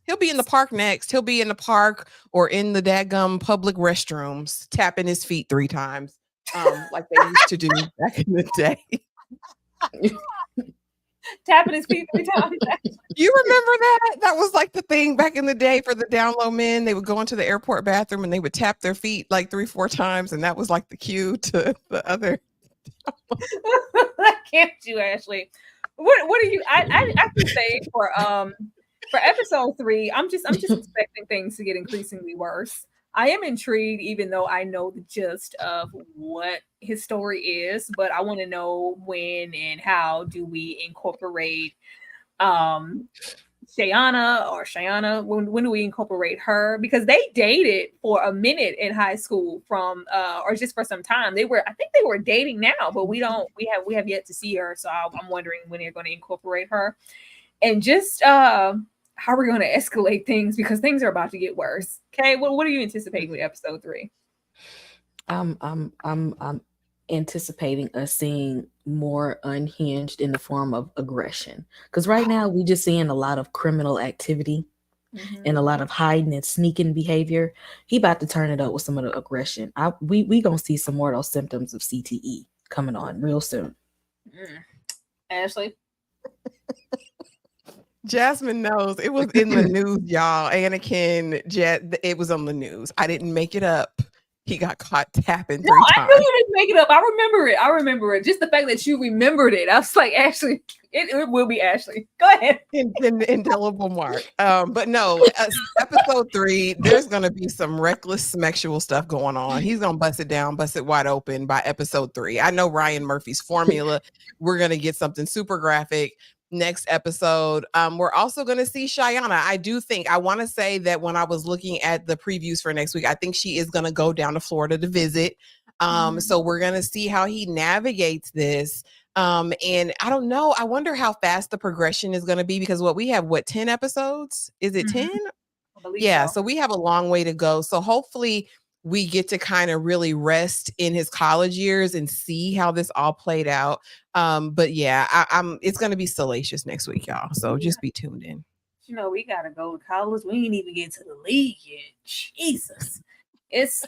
He'll be in the park next. He'll be in the park or in the dadgum public restrooms, tapping his feet 3 times, like they used to do back in the day. Tapping his feet 3 times. You remember that? That was like the thing back in the day for the down low men. They would go into the airport bathroom and they would tap their feet like 3-4 times, and that was like the cue to the other. Can't you, Ashley? What are you? I can say for episode 3, I'm just expecting things to get increasingly worse. I am intrigued, even though I know the gist of what his story is, but I want to know when and how do we incorporate Shayana, when do we incorporate her? Because they dated for a minute in high school or just for some time. I think they were dating now, but we have yet to see her. So I'm wondering when they're going to incorporate her, and just how we're going to escalate things, because things are about to get worse. Okay, what are you anticipating with episode 3? I'm anticipating us seeing more unhinged in the form of aggression, because right now we just seeing a lot of criminal activity and a lot of hiding and sneaking behavior. He about to turn it up with some of the aggression. We gonna see some more of those symptoms of CTE coming on real soon. Ashley? Jasmine knows. It was in the news, y'all. Anakin, it was on the news. I didn't make it up. He got caught tapping 3 times. I knew you didn't make it up. I remember it. Just the fact that you remembered it. I was like, Ashley, it will be Ashley. Go ahead. Indelible mark. But no, episode 3, there's going to be some reckless sexual stuff going on. He's going to bust it wide open by episode 3. I know Ryan Murphy's formula. We're going to get something super graphic next episode. We're also going to see Shayana. I want to say that when I was looking at the previews for next week, I think she is going to go down to Florida to visit. So we're going to see how he navigates this. And I don't know. I wonder how fast the progression is going to be, because we have 10 episodes? Is it 10? Yeah. So we have a long way to go. So hopefully we get to kind of really rest in his college years and see how this all played out. But yeah, it's going to be salacious next week, y'all. So just be tuned in. We got to go to college. We ain't even get to the league yet. Jesus.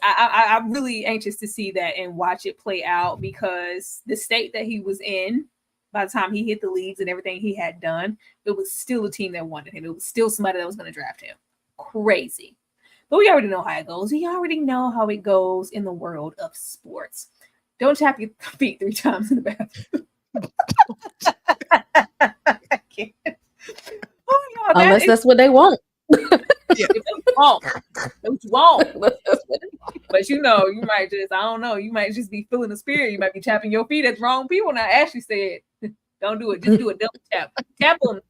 I'm really anxious to see that and watch it play out, because the state that he was in by the time he hit the leagues and everything he had done, it was still a team that wanted him. It was still somebody that was going to draft him. Crazy. But we already know how it goes. We already know how it goes in the world of sports. Don't tap your feet 3 times in the bathroom. I can't. Oh, y'all, unless that's what they want. Yeah, don't you want. But you might just, I don't know, you might just be feeling the spirit. You might be tapping your feet at the wrong people. Now, Ashley said, don't do it. Just do a double tap. Tap them,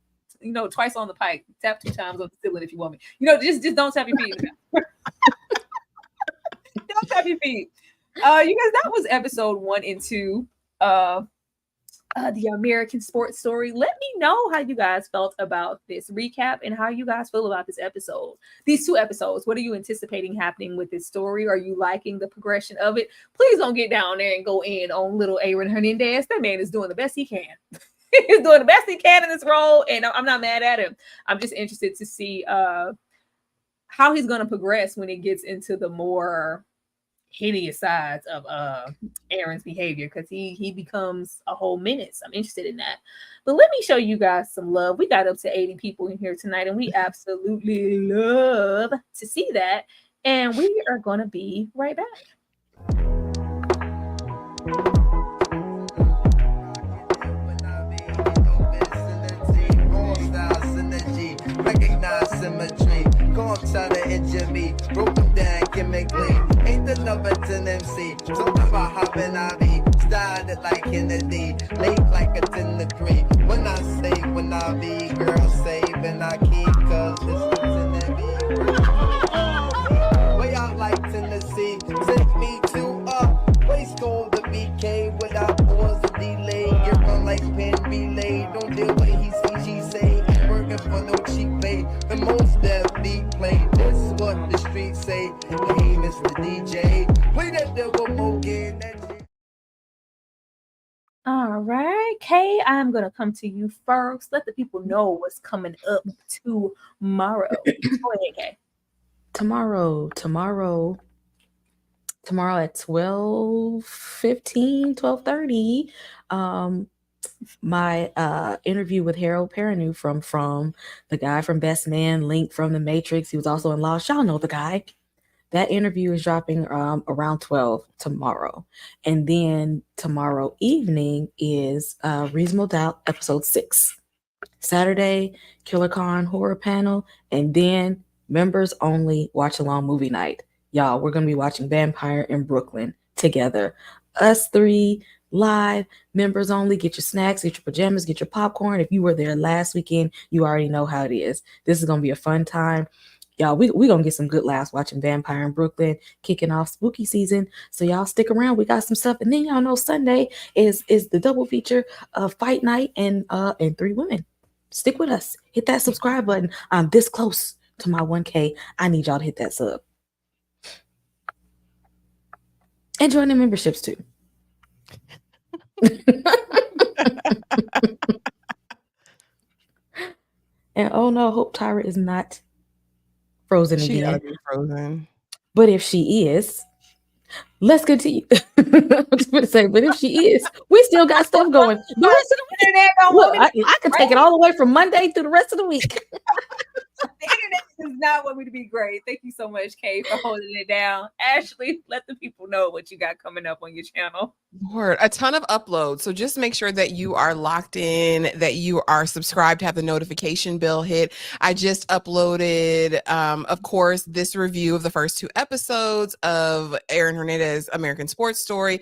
twice on the pike. Tap 2 times on the ceiling if you want me. Just don't tap your feet. Don't tap your feet. You guys, that was episode 1 and 2 of the American Sports Story. Let me know how you guys felt about this recap and how you guys feel about this episode. These 2 episodes, what are you anticipating happening with this story? Are you liking the progression of it? Please don't get down there and go in on little Aaron Hernandez. That man is doing the best he can. He's doing the best he can in this role, and I'm not mad at him. I'm just interested to see how he's gonna progress when it gets into the more hideous sides of Aaron's behavior, because he becomes a whole menace. I'm interested in that. But let me show you guys some love. We got up to 80 people in here tonight, and we absolutely love to see that. And we are gonna be right back. Recognize symmetry. Go up, try to injure me. Broke them down, give me clean. Ain't the number 10 MC. Talking about hopping IV. Started like Kennedy. Late like a 10 to 3. When I say, when I be, girl, save and I keep. Cause it's the 10 to be. Way out like Tennessee. Take me to a place called the BK without pause or delay. Get run like pin relay. Don't deal with he see, she say. Working for no cheap pay. The most that beat play. This is what the streets say. Hey, Mr. DJ, play that devil Mogan. All right, Kay, I'm gonna come to you first. Let the people know what's coming up tomorrow. Go ahead, Kay. Tomorrow at 12:15, 12:30, my interview with Harold Perrineau from the guy from Best Man, Link from The Matrix. He was also in Lost. Y'all know the guy. That interview is dropping around 12 tomorrow. And then tomorrow evening is Reasonable Doubt episode 6. Saturday, Killer Khan horror panel, and then members only watch along movie night. Y'all, we're going to be watching Vampire in Brooklyn together. Us three live, members only. Get your snacks, get your pajamas, get your popcorn. If you were there last weekend, you already know how it is. This is going to be a fun time. Y'all, we going to get some good laughs watching Vampire in Brooklyn, kicking off spooky season. So y'all stick around. We got some stuff. And then y'all know Sunday is the double feature of Fight Night and 3 Women. Stick with us. Hit that subscribe button. I'm this close to my 1K. I need y'all to hit that sub. And join the memberships too. And oh no, Hope Tyra is not frozen She again. gotta be frozen. But if she is, let's continue. I was going to say, but if she is, we still got stuff going. The rest of the week, look, I could take it all the way from Monday through the rest of the week. The internet does not want me to be great. Thank you so much, Kay, for holding it down. Ashley, let the people know what you got coming up on your channel. Lord, a ton of uploads. So just make sure that you are locked in, that you are subscribed, have the notification bell hit. I just uploaded, of course, this review of the first 2 episodes of Aaron Hernandez, American Sports Story,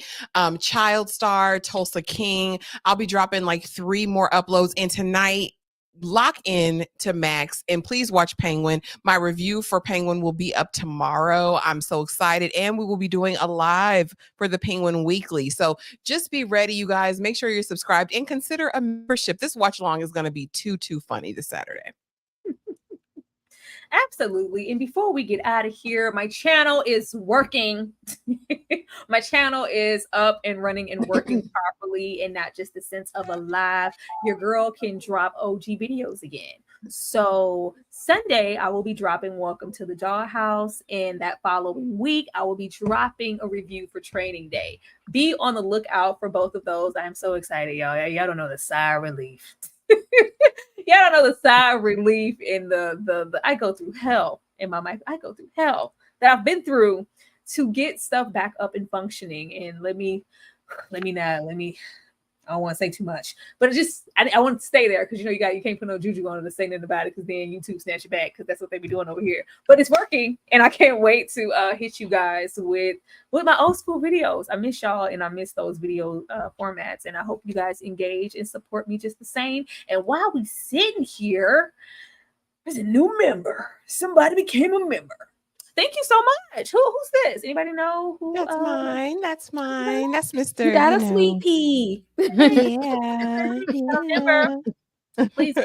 Child Star, Tulsa King. I'll be dropping like 3 more uploads. And tonight, lock in to Max and please watch Penguin. My review for Penguin will be up tomorrow. I'm so excited. And we will be doing a live for the Penguin Weekly. So just be ready, you guys. Make sure you're subscribed and consider a membership. This watch along is going to be too funny this Saturday. Absolutely. And before we get out of here, my channel is working. My channel is up and running and working properly, and not just the sense of a live. Your girl can drop OG videos again. So Sunday, I will be dropping Welcome to the Dollhouse, and that following week, I will be dropping a review for Training Day. Be on the lookout for both of those. I'm so excited, y'all. Y'all don't know the sigh of relief. Y'all don't know the sigh of relief in the I go through hell in my life. I go through hell that I've been through to get stuff back up and functioning. And let me I don't want to say too much, but I want to stay there because you can't put no juju on it to say nothing about it because then YouTube snatch it back because that's what they be doing over here. But it's working, and I can't wait to hit you guys with my old school videos. I miss y'all, and I miss those video formats, and I hope you guys engage and support me just the same. And while we sitting here, there's a new member. Somebody became a member. Thank you so much. Who's this? Anybody know who? That's mine. That's mine. That's Mr. You got a sweet pea. Yeah. Please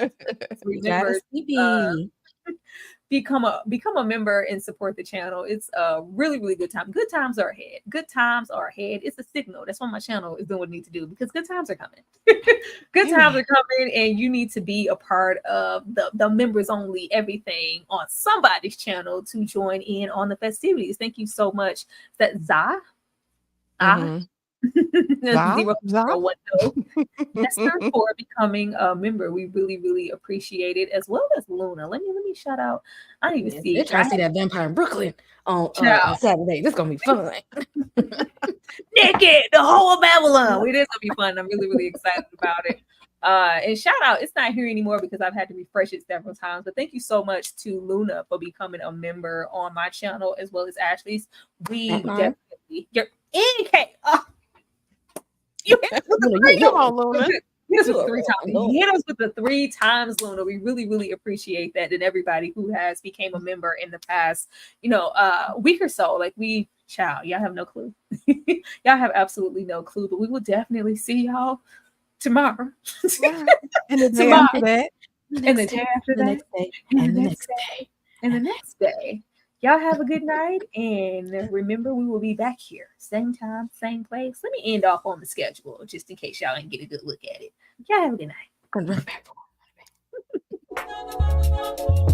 You got a sweet pea. become a member and support the channel. It's a really, really good time. Good times are ahead. Good times are ahead. It's a signal. That's why my channel is doing what it needs to do, because good times are coming. Good times are coming, and you need to be a part of the members only everything on somebody's channel to join in on the festivities. Thank you so much. Is that Za? Esther, for becoming a member. We really, really appreciate it, as well as Luna. Let me shout out. I didn't even see. They're trying to see that vampire in Brooklyn on Saturday. This is gonna be fun. Naked, the whole of Babylon. It is gonna be fun. I'm really, really excited about it. And shout out, it's not here anymore because I've had to refresh it several times. But thank you so much to Luna for becoming a member on my channel, as well as Ashley's. We definitely you hit us with the three. Come on, Luna. Hit us with the 3 times. Hit us with the 3 times, Luna. We really, really appreciate that. And everybody who has became a member in the past, week or so. Like y'all have no clue. Y'all have absolutely no clue. But we will definitely see y'all tomorrow. And the day after that. And the day after that. And the next day. And the next day. Y'all have a good night, and remember, we will be back here, same time, same place. Let me end off on the schedule, just in case y'all didn't get a good look at it. Y'all have a good night.